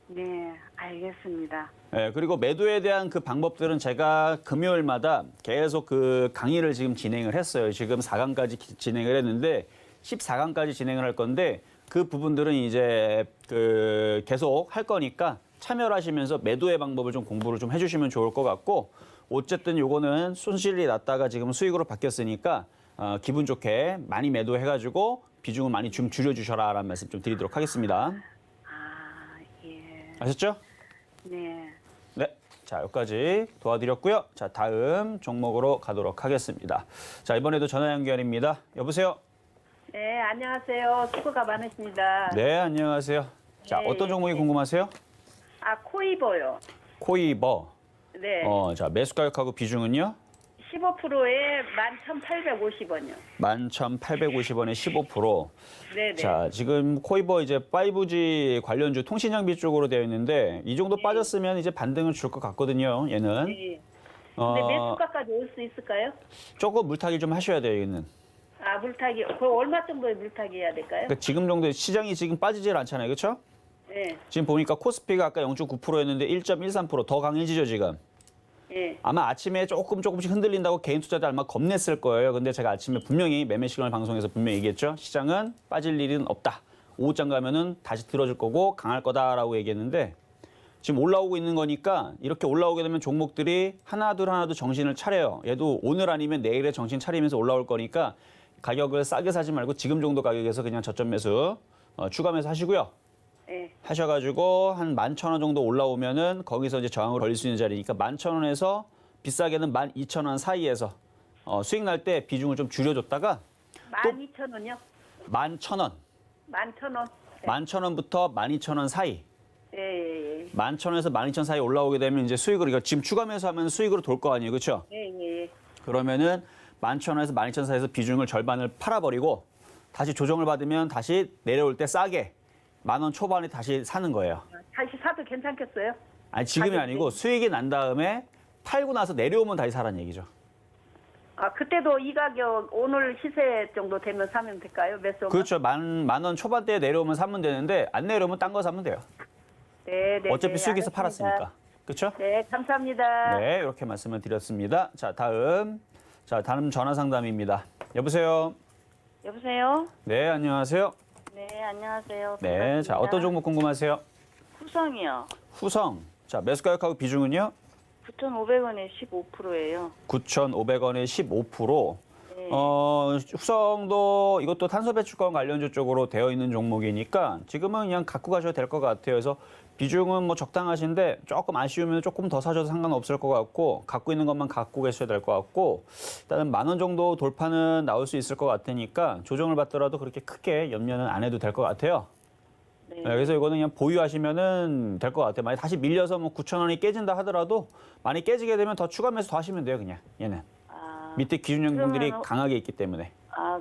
Speaker 4: 네, 알겠습니다.
Speaker 3: 네, 그리고 매도에 대한 그 방법들은 제가 금요일마다 계속 그 강의를 지금 진행을 했어요. 지금 4강까지 진행을 했는데 14강까지 진행을 할 건데 그 부분들은 이제 그 계속 할 거니까 참여를 하시면서 매도의 방법을 좀 공부를 좀 해주시면 좋을 것 같고 어쨌든 요거는 손실이 났다가 지금 수익으로 바뀌었으니까 기분 좋게 많이 매도해가지고 비중을 많이 좀 줄여주셔라라는 말씀 좀 드리도록 하겠습니다.
Speaker 4: 아, 예.
Speaker 3: 아셨죠?
Speaker 4: 네.
Speaker 3: 네. 자, 여기까지 도와드렸고요. 자, 다음 종목으로 가도록 하겠습니다. 자, 이번에도 전화 연결입니다. 여보세요?
Speaker 5: 네, 안녕하세요. 수고가 많으십니다.
Speaker 3: 네, 안녕하세요. 자,
Speaker 5: 네,
Speaker 3: 어떤 종목이 궁금하세요?
Speaker 5: 아, 코이버요.
Speaker 3: 코이버.
Speaker 5: 네.
Speaker 3: 자, 매수 가격하고 비중은요?
Speaker 5: 15%에 11,850원이요.
Speaker 3: 11,850원에 15%.
Speaker 5: 네네.
Speaker 3: 자, 지금 코이버 이제 5G 관련주 통신장비 쪽으로 되어 있는데 이 정도 빠졌으면 이제 반등을 줄 것 같거든요, 얘는.
Speaker 5: 네.
Speaker 3: 어,
Speaker 5: 근데 매수가까지 올 수 있을까요?
Speaker 3: 조금 물타기 좀 하셔야 돼요, 얘는.
Speaker 5: 아, 물타기. 그 얼마 정도의 물타기 해야 될까요?
Speaker 3: 그러니까 지금 정도 시장이 지금 빠지질 않잖아요, 그렇죠?
Speaker 5: 네.
Speaker 3: 지금 보니까 코스피가 아까 0.9%였는데 1.13%더 강해지죠, 지금.
Speaker 5: 네.
Speaker 3: 아마 아침에 조금씩 흔들린다고 개인 투자자 아마 겁냈을 거예요. 근데 제가 아침에 분명히 매매 시간을 방송에서 분명히 얘기했죠. 시장은 빠질 일은 없다. 오후장 가면은 다시 들어줄 거고 강할 거다라고 얘기했는데 지금 올라오고 있는 거니까 이렇게 올라오게 되면 종목들이 하나둘 정신을 차려요. 얘도 오늘 아니면 내일에 정신 차리면서 올라올 거니까 가격을 싸게 사지 말고 지금 정도 가격에서 그냥 저점 매수 추가 매수 하시고요.
Speaker 5: 네.
Speaker 3: 하셔가지고 한 11,000원 정도 올라오면은 거기서 이제 저항을 걸릴 수 있는 자리니까 11,000원에서 비싸게는 12,000원 사이에서 수익 날 때 비중을 좀 줄여줬다가
Speaker 5: 12,000원이요?
Speaker 3: 11,000원,
Speaker 5: 11,000원.
Speaker 3: 11,000원부터 12,000원 사이,
Speaker 5: 예, 예, 예.
Speaker 3: 11,000원에서 12,000원 사이 올라오게 되면 이제 수익으로 이거 지금 추가 매수하면 수익으로 돌 거 아니에요, 그렇죠?
Speaker 5: 예, 예, 예.
Speaker 3: 그러면은 11,000원에서 12,000원 사이에서 비중을 절반을 팔아버리고 다시 조정을 받으면 다시 내려올 때 싸게 10,000원 초반에 다시 사는 거예요.
Speaker 5: 다시 사도 괜찮겠어요?
Speaker 3: 아니 지금이
Speaker 5: 가격이?
Speaker 3: 아니고 수익이 난 다음에 팔고 나서 내려오면 다시 사라는 얘기죠.
Speaker 5: 아, 그때도 이 가격 오늘 시세 정도 되면 사면 될까요? 몇 소?
Speaker 3: 그렇죠. 만 원 초반대에 내려오면 사면 되는데 안 내려오면 딴 거 사면 돼요.
Speaker 5: 네, 네.
Speaker 3: 어차피
Speaker 5: 네,
Speaker 3: 수익에서
Speaker 5: 알겠습니다.
Speaker 3: 팔았으니까. 그렇죠?
Speaker 5: 네, 감사합니다.
Speaker 3: 네, 이렇게 말씀을 드렸습니다. 자, 다음 전화 상담입니다. 여보세요.
Speaker 6: 여보세요?
Speaker 3: 네, 안녕하세요.
Speaker 6: 네, 안녕하세요.
Speaker 3: 네,
Speaker 6: 반갑습니다.
Speaker 3: 자, 어떤 종목 궁금하세요?
Speaker 6: 후성이요.
Speaker 3: 후성. 자, 매수 가격하고 비중은요?
Speaker 6: 9,500원에 15%예요.
Speaker 3: 9,500원에 15%.
Speaker 6: 네.
Speaker 3: 후성도 이것도 탄소 배출권 관련주 쪽으로 되어 있는 종목이니까 지금은 그냥 갖고 가셔도 될 것 같아요. 그래서 비중은 뭐 적당하신데 조금 아쉬우면 조금 더 사셔도 상관없을 것 같고 갖고 있는 것만 갖고 계셔야 될 것 같고 일단은 10,000원 정도 돌파는 나올 수 있을 것 같으니까 조정을 받더라도 그렇게 크게 염려는 안 해도 될 것 같아요.
Speaker 6: 네.
Speaker 3: 네, 그래서 이거는 그냥 보유하시면은 될 것 같아요. 만약 다시 밀려서 뭐 9,000원이 깨진다 하더라도 많이 깨지게 되면 더 추가 매수 더 하시면 돼요, 그냥 얘는.
Speaker 6: 아,
Speaker 3: 밑에 기준연금들이
Speaker 6: 그러면-
Speaker 3: 강하게 있기 때문에.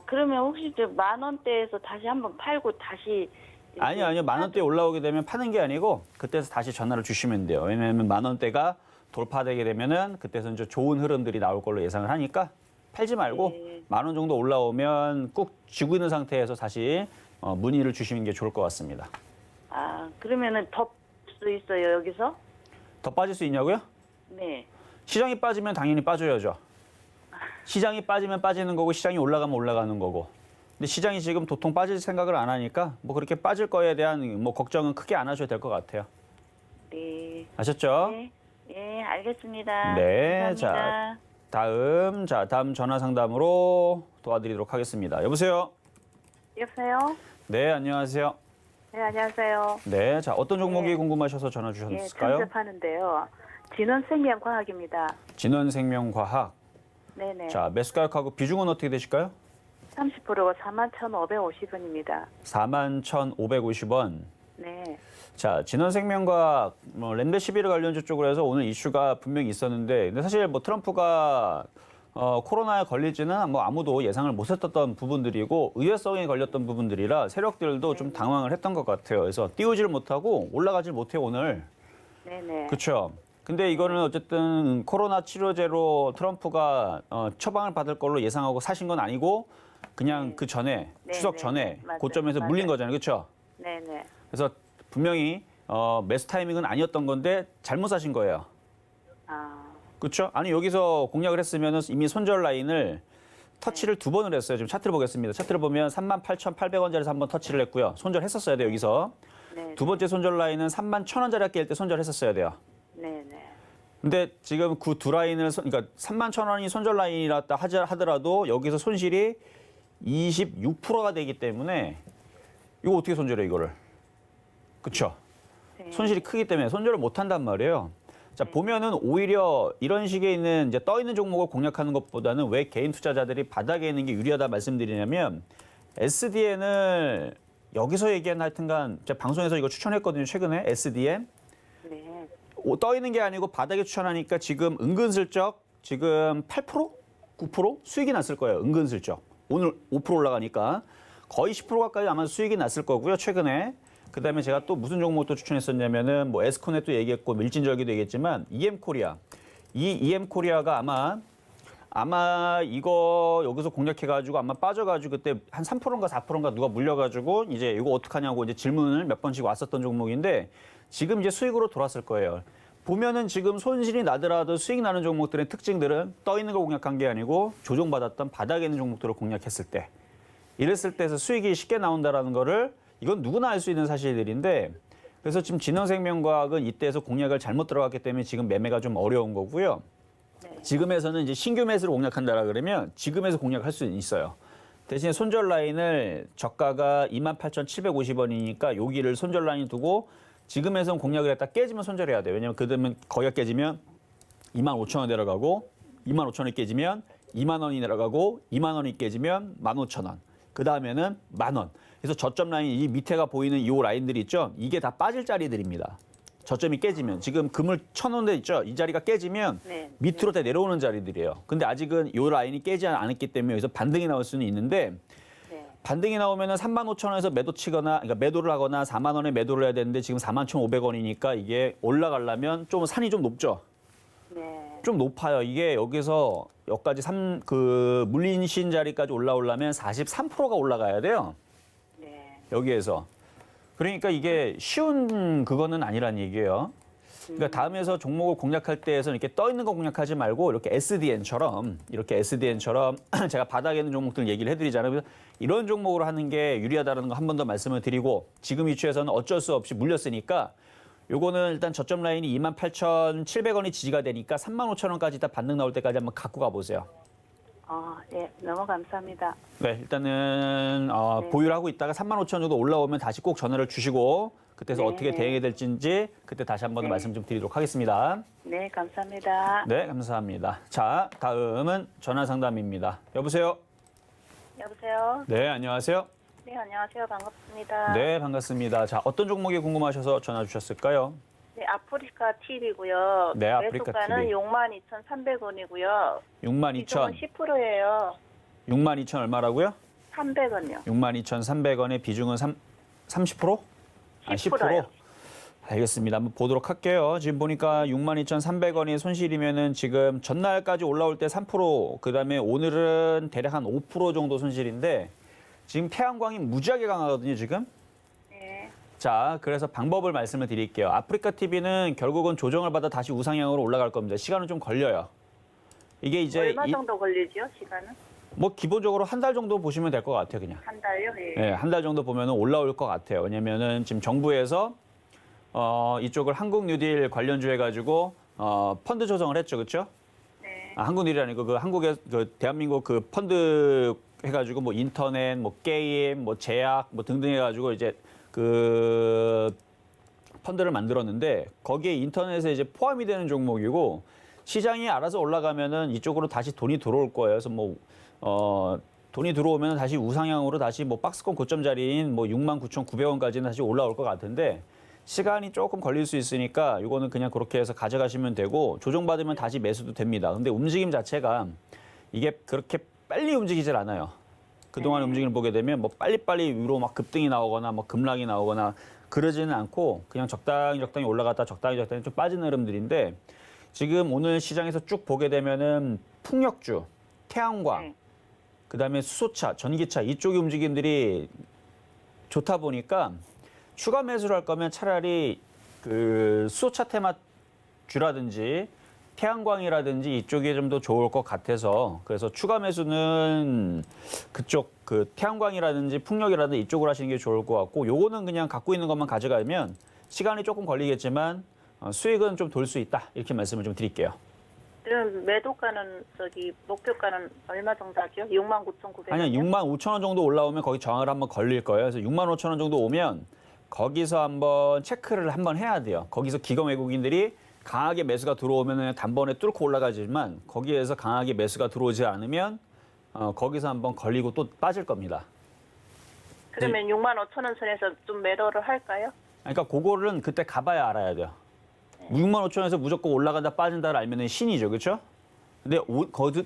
Speaker 6: 그러면 혹시 저 10,000원대에서 다시 한번 팔고 다시 이렇게
Speaker 3: 아니요. 10,000원대 올라오게 되면 파는 게 아니고 그때서 다시 전화를 주시면 돼요. 왜냐하면 10,000원대가 돌파되게 되면은 그때서 이제 좋은 흐름들이 나올 걸로 예상을 하니까 팔지 말고
Speaker 6: 네.
Speaker 3: 10,000원 정도 올라오면 꾹 쥐고 있는 상태에서 다시 문의를 주시는 게 좋을 것 같습니다.
Speaker 6: 그러면은 더 수 있어요, 여기서?
Speaker 3: 더 빠질 수 있냐고요?
Speaker 6: 네.
Speaker 3: 시장이 빠지면 당연히 빠져야죠. 시장이 빠지면 빠지는 거고 시장이 올라가면 올라가는 거고. 근데 시장이 지금 도통 빠질 생각을 안 하니까 뭐 그렇게 빠질 거에 대한 뭐 걱정은 크게 안 하셔도 될 것 같아요.
Speaker 6: 네.
Speaker 3: 아셨죠?
Speaker 6: 네. 네, 알겠습니다.
Speaker 3: 네,
Speaker 6: 감사합니다.
Speaker 3: 다음 전화 상담으로 도와드리도록 하겠습니다. 여보세요?
Speaker 4: 여보세요?
Speaker 3: 네, 안녕하세요.
Speaker 4: 네, 안녕하세요.
Speaker 3: 네, 자, 어떤 종목이
Speaker 4: 네.
Speaker 3: 궁금하셔서 전화
Speaker 4: 예,
Speaker 3: 주셨을까요?
Speaker 4: 편집하는데요. 진원생명과학입니다.
Speaker 3: 진원생명과학.
Speaker 4: 네네.
Speaker 3: 자, 매수 가격하고 비중은 어떻게 되실까요?
Speaker 4: 30%가 41,550원입니다.
Speaker 3: 41,550원.
Speaker 4: 네.
Speaker 3: 자, 진원생명과학, 렘데시비르 관련주 쪽으로 해서 오늘 이슈가 분명히 있었는데, 근데 사실 뭐 트럼프가 코로나에 걸릴지는 뭐 아무도 예상을 못했던 부분들이고 의외성에 걸렸던 부분들이라 세력들도 좀 당황을 했던 것 같아요. 그래서 띄우지를 못하고 올라가질 못해요, 오늘.
Speaker 4: 네네.
Speaker 3: 그렇죠. 근데 이거는 어쨌든 코로나 치료제로 트럼프가 처방을 받을 걸로 예상하고 사신 건 아니고 그냥 그 전에
Speaker 4: 네,
Speaker 3: 추석
Speaker 4: 네,
Speaker 3: 전에
Speaker 4: 네. 맞아요.
Speaker 3: 고점에서 물린
Speaker 4: 맞아요.
Speaker 3: 거잖아요. 그렇죠?
Speaker 4: 네네.
Speaker 3: 그래서 분명히 매수 타이밍은 아니었던 건데 잘못 사신 거예요.
Speaker 4: 아,
Speaker 3: 그렇죠? 아니 여기서 공략을 했으면 이미 손절 라인을 터치를
Speaker 4: 네.
Speaker 3: 2번을 했어요. 지금 차트를 보겠습니다. 차트를 보면 38,800원짜리에서 한번 터치를 했고요. 손절했었어야 돼요. 여기서.
Speaker 4: 네.
Speaker 3: 두 번째 손절 라인은 31,000원짜리 깰 때 손절했었어야 돼요.
Speaker 4: 네네.
Speaker 3: 근데 지금 그 두 라인을 그러니까 31,000원이 손절 라인이라 하더라도 여기서 손실이 26%가 되기 때문에 이거 어떻게 손절해 이거를? 그렇죠?
Speaker 4: 네.
Speaker 3: 손실이 크기 때문에 손절을 못 한단 말이에요. 자, 보면은 오히려 이런 식의 있는 이제 떠 있는 종목을 공략하는 것보다는 왜 개인 투자자들이 바닥에 있는 게 유리하다 말씀드리냐면 SDN을 여기서 얘기한 하여튼간 제가 방송에서 이거 추천했거든요. 최근에 SDN.
Speaker 4: 네.
Speaker 3: 떠 있는 게 아니고 바닥에 추천하니까 지금 은근슬쩍 지금 8%? 9% 수익이 났을 거예요. 은근슬쩍. 오늘 5% 올라가니까 거의 10% 가까이 아마 수익이 났을 거고요. 최근에. 그다음에 제가 또 무슨 종목도 추천했었냐면은 뭐 에스코넷도 얘기했고 밀진절기도 얘기했지만 EM코리아. 이 EM코리아가 아마 이거 여기서 공략해가지고 아마 빠져가지고 그때 한 3%인가 4%인가 누가 물려가지고 이제 이거 어떡하냐고 이제 질문을 몇 번씩 왔었던 종목인데 지금 이제 수익으로 돌았을 거예요. 보면은 지금 손실이 나더라도 수익 나는 종목들의 특징들은 떠 있는 걸 공략한 게 아니고 조정받았던 바닥에 있는 종목들을 공략했을 때 이랬을 때에서 수익이 쉽게 나온다라는 거를 이건 누구나 알 수 있는 사실들인데 그래서 지금 진원생명과학은 이때에서 공략을 잘못 들어갔기 때문에 지금 매매가 좀 어려운 거고요. 지금에서는 이제 신규 매수를 공략한다라 그러면 지금에서 공략할 수 있어요. 대신에 손절 라인을 저가가 28,750원이니까 여기를 손절 라인 두고 지금에선 공략을 했다 깨지면 손절해야 돼요. 왜냐면 그러면 거기가 깨지면 25,000원 내려가고 25,000원이 깨지면 2만 원이 내려가고 2만 원이 깨지면 15,000원. 그 다음에는 10,000원. 그래서 저점 라인 이 밑에가 보이는 이 라인들이 있죠. 이게 다 빠질 자리들입니다. 저점이 깨지면 지금 금을 쳐놓은 데 있죠. 이 자리가 깨지면
Speaker 4: 네.
Speaker 3: 밑으로 다 내려오는 자리들이에요. 근데 아직은 이 라인이 깨지 않았기 때문에 여기서 반등이 나올 수는 있는데
Speaker 4: 네.
Speaker 7: 반등이 나오면은 35,000원에서 매도 치거나, 그러니까 매도를 하거나 4만 원에 매도를 해야 되는데 지금 41,500원이니까 이게 올라가려면 좀 산이 좀 높죠.
Speaker 6: 네.
Speaker 7: 좀 높아요. 이게 여기서 여기까지 물린신 자리까지 올라오려면 43%가 올라가야 돼요.
Speaker 6: 네.
Speaker 7: 여기에서. 그러니까 이게 쉬운 그거는 아니란 얘기예요. 그러니까 다음에서 종목을 공략할 때에서 이렇게 떠 있는 거 공략하지 말고 이렇게 SDN처럼 제가 바닥에 있는 종목들 얘기를 해드리잖아요. 그래서 이런 종목으로 하는 게 유리하다는 거 한 번 더 말씀을 드리고 지금 위치에서는 어쩔 수 없이 물렸으니까 요거는 일단 저점 라인이 28,700원이 지지가 되니까 35,000원까지 다 반등 나올 때까지 한번 갖고 가보세요.
Speaker 6: 예, 너무 감사합니다.
Speaker 7: 네, 일단은 보유를 하고 있다가 35,000원 정도 올라오면 다시 꼭 전화를 주시고 그때서
Speaker 6: 네.
Speaker 7: 어떻게 대응이 될지 그때 다시 한번 말씀 좀 드리도록 하겠습니다.
Speaker 6: 네, 감사합니다.
Speaker 7: 네, 감사합니다. 자, 다음은 전화 상담입니다. 여보세요?
Speaker 6: 여보세요?
Speaker 7: 네, 안녕하세요.
Speaker 6: 네, 안녕하세요. 반갑습니다.
Speaker 7: 네, 반갑습니다. 자, 어떤 종목이 궁금하셔서 전화 주셨을까요?
Speaker 6: 네, 아프리카 TV고요.
Speaker 7: 네, 아프리카
Speaker 6: 매수가는
Speaker 7: TV.
Speaker 6: 62,300원이고요.
Speaker 7: 62,000.
Speaker 6: 10%예요.
Speaker 7: 62,000 얼마라고요?
Speaker 6: 300원요.
Speaker 7: 62,300원의 비중은 30%? 아,
Speaker 6: 10%요.
Speaker 7: 10%? 알겠습니다. 한번 보도록 할게요. 지금 보니까 62,300원이 손실이면은 지금 전날까지 올라올 때 3%, 그다음에 오늘은 대략 한 5% 정도 손실인데 지금 태양광이 무지하게 강하거든요, 지금.
Speaker 6: 네.
Speaker 7: 자, 그래서 방법을 말씀을 드릴게요. 아프리카 TV는 결국은 조정을 받아 다시 우상향으로 올라갈 겁니다. 시간은 좀 걸려요. 이게 이제
Speaker 6: 얼마 정도 걸리죠, 시간은?
Speaker 7: 뭐 기본적으로 한 달 정도 보시면 될 것 같아요, 그냥.
Speaker 6: 한 달요? 네.
Speaker 7: 네, 한 달 정도 보면 올라올 것 같아요. 왜냐면은 지금 정부에서 이쪽을 한국 뉴딜 관련주 해가지고 펀드 조정을 했죠, 그렇죠?
Speaker 6: 네.
Speaker 7: 아, 한국 뉴딜이 아니고 그 한국의 그 대한민국 그 펀드 해가지고 뭐 인터넷, 뭐 게임, 뭐 제약, 뭐 등등 해가지고 이제 그 펀드를 만들었는데 거기에 인터넷에 이제 포함이 되는 종목이고 시장이 알아서 올라가면은 이쪽으로 다시 돈이 들어올 거예요. 그래서 뭐 돈이 들어오면 다시 우상향으로 다시 뭐 박스권 고점 자리인 뭐 69,900원까지는 다시 올라올 것 같은데 시간이 조금 걸릴 수 있으니까 이거는 그냥 그렇게 해서 가져가시면 되고 조정받으면 다시 매수도 됩니다. 근데 움직임 자체가 이게 그렇게 빨리 움직이질 않아요. 그동안 움직임을 보게 되면 뭐 빨리빨리 위로 막 급등이 나오거나 뭐 급락이 나오거나 그러지는 않고 그냥 적당히 올라갔다 적당히 좀 빠지는 흐름들인데 지금 오늘 시장에서 쭉 보게 되면은 풍력주, 태양광, 그다음에 수소차, 전기차 이쪽의 움직임들이 좋다 보니까 추가 매수를 할 거면 차라리 그 수소차 테마주라든지 태양광이라든지 이쪽이 좀 더 좋을 것 같아서 그래서 추가 매수는 그쪽 그 태양광이라든지 풍력이라든지 이쪽으로 하시는 게 좋을 것 같고 요거는 그냥 갖고 있는 것만 가져가면 시간이 조금 걸리겠지만 수익은 좀 돌 수 있다 이렇게 말씀을 좀 드릴게요.
Speaker 6: 그럼 매도가는 목표가는 얼마 정도 하죠? 69,900원.
Speaker 7: 아니요, 65,000원 정도 올라오면 거기 저항을 한번 걸릴 거예요. 그래서 65,000원 정도 오면 거기서 한번 체크를 한번 해야 돼요. 거기서 기관 외국인들이 강하게 매수가 들어오면 단번에 뚫고 올라가지만 거기에서 강하게 매수가 들어오지 않으면 거기서 한번 걸리고 또 빠질 겁니다.
Speaker 6: 그러면 65,000원 선에서 좀 매도를 할까요?
Speaker 7: 그러니까 그거는 그때 가봐야 알아야 돼요. 65,000원에서 무조건 올라간다 빠진다를 알면 신이죠, 그렇죠? 근데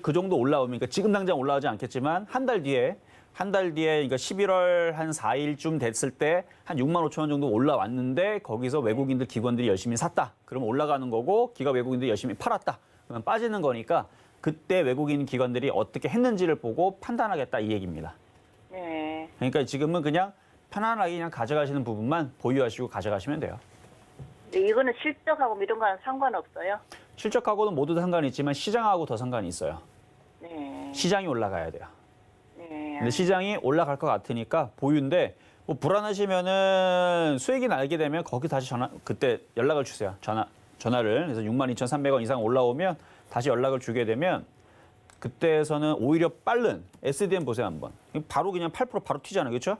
Speaker 7: 그 정도 올라오면 그러니까 지금 당장 올라가지 않겠지만 한 달 뒤에 그러니까 11월 한 4일쯤 됐을 때 한 65,000원 정도 올라왔는데 거기서 외국인들 기관들이 열심히 샀다. 그러면 올라가는 거고 기관 외국인들이 열심히 팔았다. 그러면 빠지는 거니까 그때 외국인 기관들이 어떻게 했는지를 보고 판단하겠다 이 얘기입니다.
Speaker 6: 네.
Speaker 7: 그러니까 지금은 그냥 편안하게 그냥 가져가시는 부분만 보유하시고 가져가시면 돼요.
Speaker 6: 근데 이거는 실적하고 이런 거는 상관없어요?
Speaker 7: 실적하고는 모두 다 상관이 있지만 시장하고 더 상관이 있어요.
Speaker 6: 네.
Speaker 7: 시장이 올라가야 돼요.
Speaker 6: 네.
Speaker 7: 근데 시장이 올라갈 것 같으니까 보유인데 뭐 불안하시면은 수익이 나게 되면 거기 다시 그때 연락을 주세요. 전화를. 그래서 62,300원 이상 올라오면 다시 연락을 주게 되면 그때에서는 오히려 빠른 SDN 보세요 한번. 바로 그냥 8% 바로 튀잖아요. 그렇죠?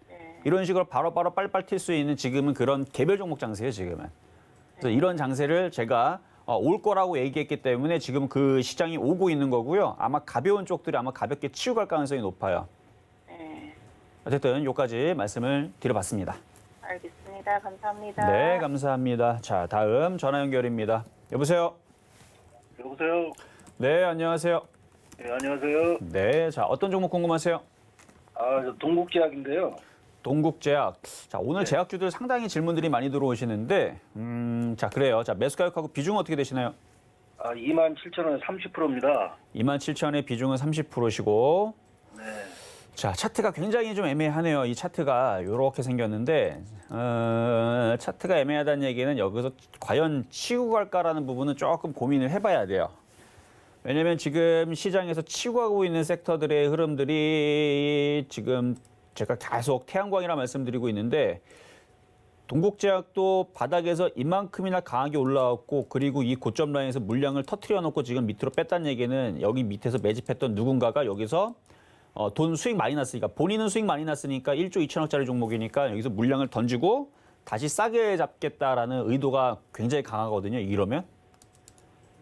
Speaker 6: 네.
Speaker 7: 이런 식으로 바로바로 빨리빨리 튈 수 있는 지금은 그런 개별 종목 장세예요. 지금은. 그래서 이런 장세를 제가 올 거라고 얘기했기 때문에 지금 그 시장이 오고 있는 거고요. 아마 가벼운 쪽들이 아마 가볍게 치고 갈 가능성이 높아요.
Speaker 6: 네.
Speaker 7: 어쨌든 여기까지 말씀을 드려봤습니다.
Speaker 6: 알겠습니다. 감사합니다.
Speaker 7: 네, 감사합니다. 자, 다음 전화 연결입니다. 여보세요?
Speaker 8: 여보세요?
Speaker 7: 네, 안녕하세요.
Speaker 8: 네, 안녕하세요.
Speaker 7: 네, 자, 어떤 종목 궁금하세요?
Speaker 8: 저 동국제약인데요.
Speaker 7: 동국제약. 자, 오늘 제약주들 상당히 질문들이 많이 들어오시는데, 자, 그래요. 자, 매수 가격하고 비중은 어떻게 되시나요?
Speaker 8: 27,000원에 30%입니다.
Speaker 7: 27,000원의 비중은 30%시고,
Speaker 8: 네.
Speaker 7: 자, 차트가 굉장히 좀 애매하네요. 이 차트가 이렇게 생겼는데, 차트가 애매하다는 얘기는 여기서 과연 치고 갈까라는 부분은 조금 고민을 해봐야 돼요. 왜냐면 지금 시장에서 치고 가고 있는 섹터들의 흐름들이 지금 제가 계속 태양광이라 말씀드리고 있는데, 동국제약도 바닥에서 이만큼이나 강하게 올라왔고, 그리고 이 고점 라인에서 물량을 터트려 놓고 지금 밑으로 뺐다는 얘기는 여기 밑에서 매집했던 누군가가 여기서 돈 수익 많이 났으니까, 본인은 수익 많이 났으니까 1조 2천억짜리 종목이니까 여기서 물량을 던지고 다시 싸게 잡겠다라는 의도가 굉장히 강하거든요. 이러면.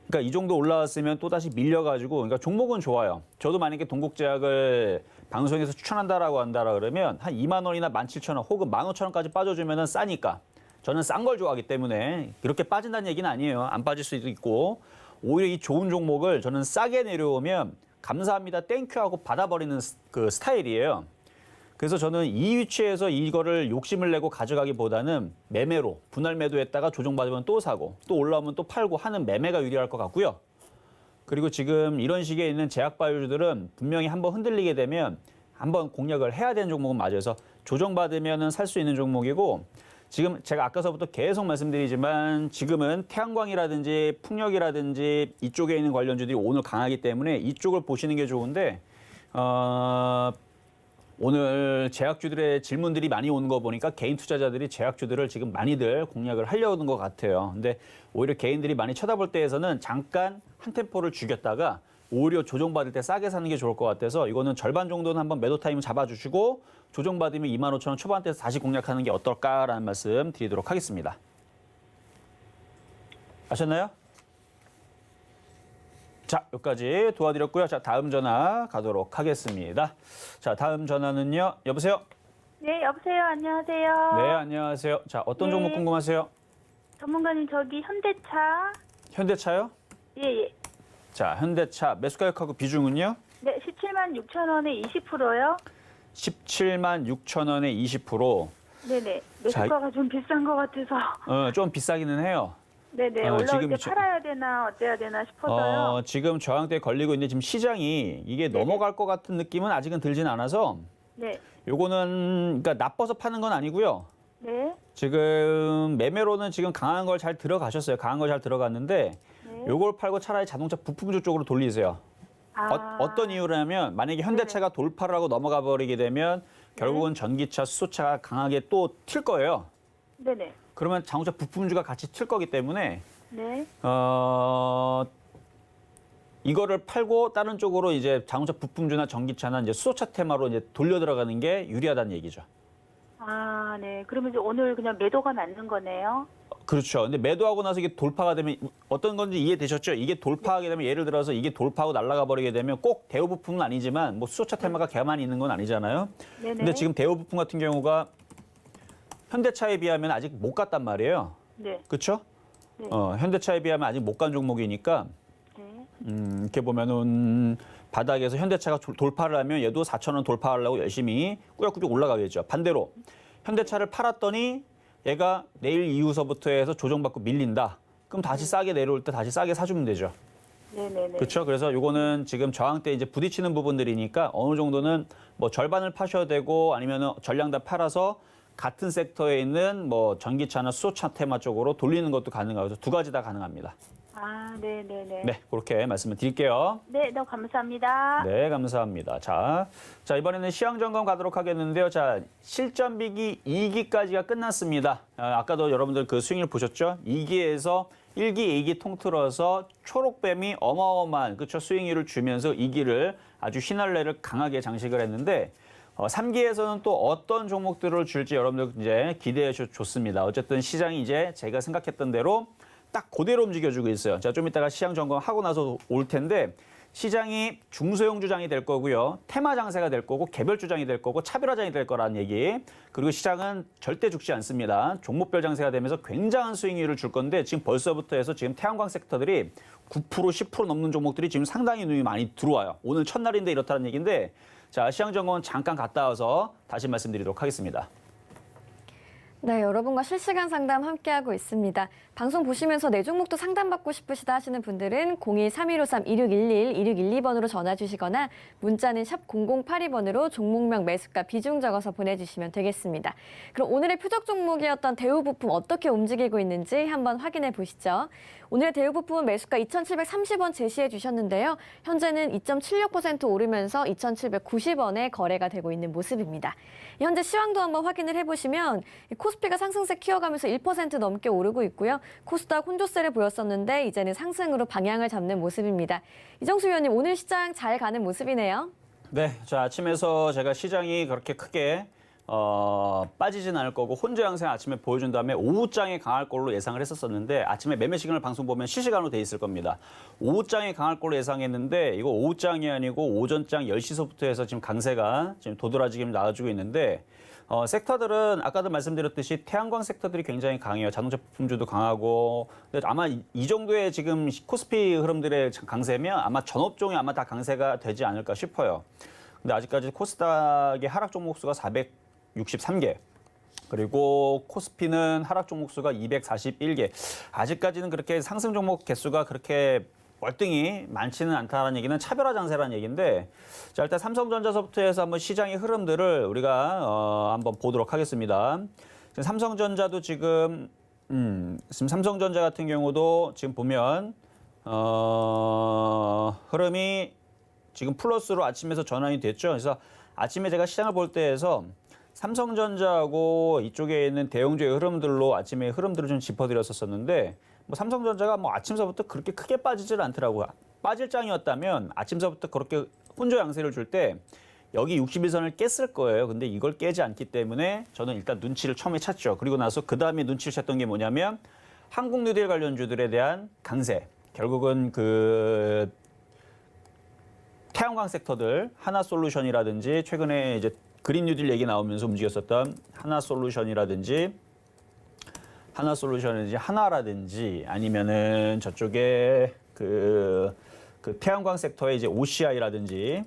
Speaker 7: 그러니까 이 정도 올라왔으면 또다시 밀려가지고, 그러니까 종목은 좋아요. 저도 만약에 동국제약을 방송에서 추천한다라고 한다라 그러면 한 2만 원이나 17,000원 혹은 15,000원까지 빠져주면 싸니까, 저는 싼 걸 좋아하기 때문에 이렇게 빠진다는 얘기는 아니에요. 안 빠질 수도 있고, 오히려 이 좋은 종목을 저는 싸게 내려오면 감사합니다 땡큐 하고 받아버리는 그 스타일이에요. 그래서 저는 이 위치에서 이거를 욕심을 내고 가져가기보다는 매매로 분할 매도했다가 조정받으면 또 사고 또 올라오면 또 팔고 하는 매매가 유리할 것 같고요. 그리고 지금 이런 식에 있는 제약바이오주들은 분명히 한번 흔들리게 되면 한번 공략을 해야 되는 종목은 맞아서 조정받으면 살 수 있는 종목이고, 지금 제가 아까서부터 계속 말씀드리지만 지금은 태양광이라든지 풍력이라든지 이쪽에 있는 관련주들이 오늘 강하기 때문에 이쪽을 보시는 게 좋은데, 오늘 제약주들의 질문들이 많이 오는 거 보니까 개인 투자자들이 제약주들을 지금 많이들 공략을 하려는 것 같아요. 근데 오히려 개인들이 많이 쳐다볼 때에서는 잠깐 한 템포를 죽였다가 오히려 조정받을 때 싸게 사는 게 좋을 것 같아서 이거는 절반 정도는 한번 매도 타임 잡아주시고 조정받으면 25,000원 초반대에서 다시 공략하는 게 어떨까라는 말씀 드리도록 하겠습니다. 아셨나요? 자, 여기까지 도와드렸고요. 자, 다음 전화 가도록 하겠습니다. 자, 다음 전화는요. 여보세요?
Speaker 6: 네, 여보세요. 안녕하세요.
Speaker 7: 네, 안녕하세요. 자, 어떤
Speaker 6: 네.
Speaker 7: 종목 궁금하세요?
Speaker 6: 전문가님, 저기 현대차.
Speaker 7: 현대차요?
Speaker 6: 예.
Speaker 7: 자, 현대차 매수 가격하고 비중은요?
Speaker 6: 네, 17만 6천 원에 20%요.
Speaker 7: 17만 6천 원에 20%.
Speaker 6: 네네. 매수가가 좀 비싼 것 같아서.
Speaker 7: 좀 비싸기는 해요.
Speaker 6: 네네. 올라올
Speaker 7: 지금
Speaker 6: 때 팔아야 되나 어째야 되나 싶어서요.
Speaker 7: 지금 저항대에 걸리고 있는데 지금 시장이 이게 넘어갈 것 같은 느낌은 아직은 들진 않아서
Speaker 6: 네.
Speaker 7: 요거는 그러니까 나빠서 파는 건 아니고요.
Speaker 6: 네.
Speaker 7: 지금 매매로는 지금 강한 걸 잘 들어가셨어요. 강한 걸 잘 들어갔는데
Speaker 6: 네.
Speaker 7: 요걸 팔고 차라리 자동차 부품주 쪽으로 돌리세요. 어떤 이유라면 만약에 현대차가 돌파를 하고 넘어가 버리게 되면 결국은 전기차, 수소차가 강하게 또 튈 거예요.
Speaker 6: 네네.
Speaker 7: 그러면 자동차 부품주가 같이 튈 거기 때문에
Speaker 6: 네.
Speaker 7: 이거를 팔고 다른 쪽으로 이제 자동차 부품주나 전기차나 이제 수소차 테마로 이제 돌려 들어가는 게 유리하다는 얘기죠.
Speaker 6: 아, 네. 그러면 이제 오늘 그냥 매도가 맞는 거네요.
Speaker 7: 그렇죠. 근데 매도하고 나서 이게 돌파가 되면 어떤 건지 이해되셨죠? 이게 돌파하게 되면 예를 들어서 이게 돌파하고 날아가 버리게 되면 꼭 대우 부품은 아니지만 뭐 수소차 테마가 개만 있는 건 아니잖아요.
Speaker 6: 네네.
Speaker 7: 근데 지금 대우 부품 같은 경우가 현대차에 비하면 아직 못 갔단 말이에요.
Speaker 6: 네.
Speaker 7: 그렇죠?
Speaker 6: 네.
Speaker 7: 현대차에 비하면 아직 못 간 종목이니까
Speaker 6: 네.
Speaker 7: 이렇게 보면은 바닥에서 현대차가 돌파를 하면 얘도 4,000원 돌파하려고 열심히 꾸역꾸역 올라가겠죠. 반대로 현대차를 팔았더니 얘가 내일 이후서부터 해서 조정받고 밀린다. 그럼 다시 싸게 내려올 때 다시 싸게 사주면 되죠.
Speaker 6: 네네네.
Speaker 7: 그렇죠. 그래서 요거는 지금 저항대 이제 부딪히는 부분들이니까 어느 정도는 뭐 절반을 파셔야 되고 아니면은 전량 다 팔아서 같은 섹터에 있는 뭐 전기차나 수소차 테마 쪽으로 돌리는 것도 가능하고 두 가지 다 가능합니다.
Speaker 6: 아, 네네네.
Speaker 7: 네, 그렇게 말씀을 드릴게요.
Speaker 6: 네, 너무 감사합니다.
Speaker 7: 네, 감사합니다. 자, 이번에는 시황 점검 가도록 하겠는데요. 자, 실전 비기 2기까지가 끝났습니다. 아까도 여러분들 그 스윙을 보셨죠? 2기에서 1기, 2기 통틀어서 초록뱀이 어마어마한 그쵸 스윙률을 주면서 2기를 아주 휘날레를 강하게 장식을 했는데 3기에서는 또 어떤 종목들을 줄지 여러분들 이제 기대해 주셔도 좋습니다. 어쨌든 시장이 이제 제가 생각했던 대로 딱 그대로 움직여주고 있어요. 자, 좀 이따가 시장 점검하고 나서 올 텐데 시장이 중소형 주장이 될 거고요. 테마 장세가 될 거고 개별 주장이 될 거고 차별화장이 될 거라는 얘기. 그리고 시장은 절대 죽지 않습니다. 종목별 장세가 되면서 굉장한 수익률을 줄 건데 지금 벌써부터 해서 지금 태양광 섹터들이 9%, 10% 넘는 종목들이 지금 상당히 눈이 많이 들어와요. 오늘 첫날인데 이렇다는 얘기인데 자, 시장정보는 잠깐 갔다 와서 다시 말씀드리도록 하겠습니다.
Speaker 2: 네, 여러분과 실시간 상담 함께하고 있습니다. 방송 보시면서 내 종목도 상담받고 싶으시다 하시는 분들은 02-3153-2611, 2612번으로 전화 주시거나 문자는 샵 0082번으로 종목명 매수가 비중 적어서 보내주시면 되겠습니다. 그럼 오늘의 표적 종목이었던 대우부품 어떻게 움직이고 있는지 한번 확인해 보시죠. 오늘의 대우부품은 매수가 2,730원 제시해 주셨는데요. 현재는 2.76% 오르면서 2,790원에 거래가 되고 있는 모습입니다. 현재 시황도 한번 확인을 해보시면 코스피가 상승세 키워가면서 1% 넘게 오르고 있고요. 코스닥 혼조세를 보였었는데 이제는 상승으로 방향을 잡는 모습입니다. 이정수 위원님, 오늘 시장 잘 가는 모습이네요.
Speaker 7: 네, 자, 아침에서 제가 시장이 그렇게 크게 빠지진 않을 거고 혼조 양상 아침에 보여준 다음에 오후장에 강할 걸로 예상을 했었는데 아침에 매매 시그널 방송 보면 실시간으로 돼 있을 겁니다. 오후장에 강할 걸로 예상했는데 이거 오후장이 아니고 오전장 10시서부터 해서 지금 강세가 지금 도드라지게 나와주고 있는데 섹터들은 아까도 말씀드렸듯이 태양광 섹터들이 굉장히 강해요. 자동차 부품주도 강하고. 근데 아마 이 정도의 지금 코스피 흐름들의 강세면 아마 전업종이 아마 다 강세가 되지 않을까 싶어요. 근데 아직까지 코스닥의 하락 종목 수가 463개. 그리고 코스피는 하락 종목 수가 241개. 아직까지는 그렇게 상승 종목 개수가 그렇게 월등히 많지는 않다는 얘기는 차별화 장세라는 얘기인데, 자, 일단 삼성전자서부터 해서 한번 시장의 흐름들을 우리가 한번 보도록 하겠습니다. 지금 삼성전자도 지금 삼성전자 같은 경우도 지금 보면 흐름이 지금 플러스로 아침에서 전환이 됐죠. 그래서 아침에 제가 시장을 볼 때에서 삼성전자하고 이쪽에 있는 대형주의 흐름들로 아침에 흐름들을 좀 짚어드렸었는데, 뭐 삼성전자가 뭐 아침서부터 그렇게 크게 빠지질 않더라고요. 빠질 장이었다면 아침서부터 그렇게 혼조 양세를 줄 때 여기 61선을 깼을 거예요. 근데 이걸 깨지 않기 때문에 저는 일단 눈치를 처음에 찼죠. 그리고 나서 그 다음에 눈치를 챘던 게 뭐냐면 한국 뉴딜 관련주들에 대한 강세. 결국은 그 태양광 sek터들 하나솔루션이라든지 최근에 이제 그린 뉴딜 얘기 나오면서 움직였었던 하나솔루션이라든지 하나라든지 아니면은 저쪽에 그 태양광 섹터의 이제 OCI라든지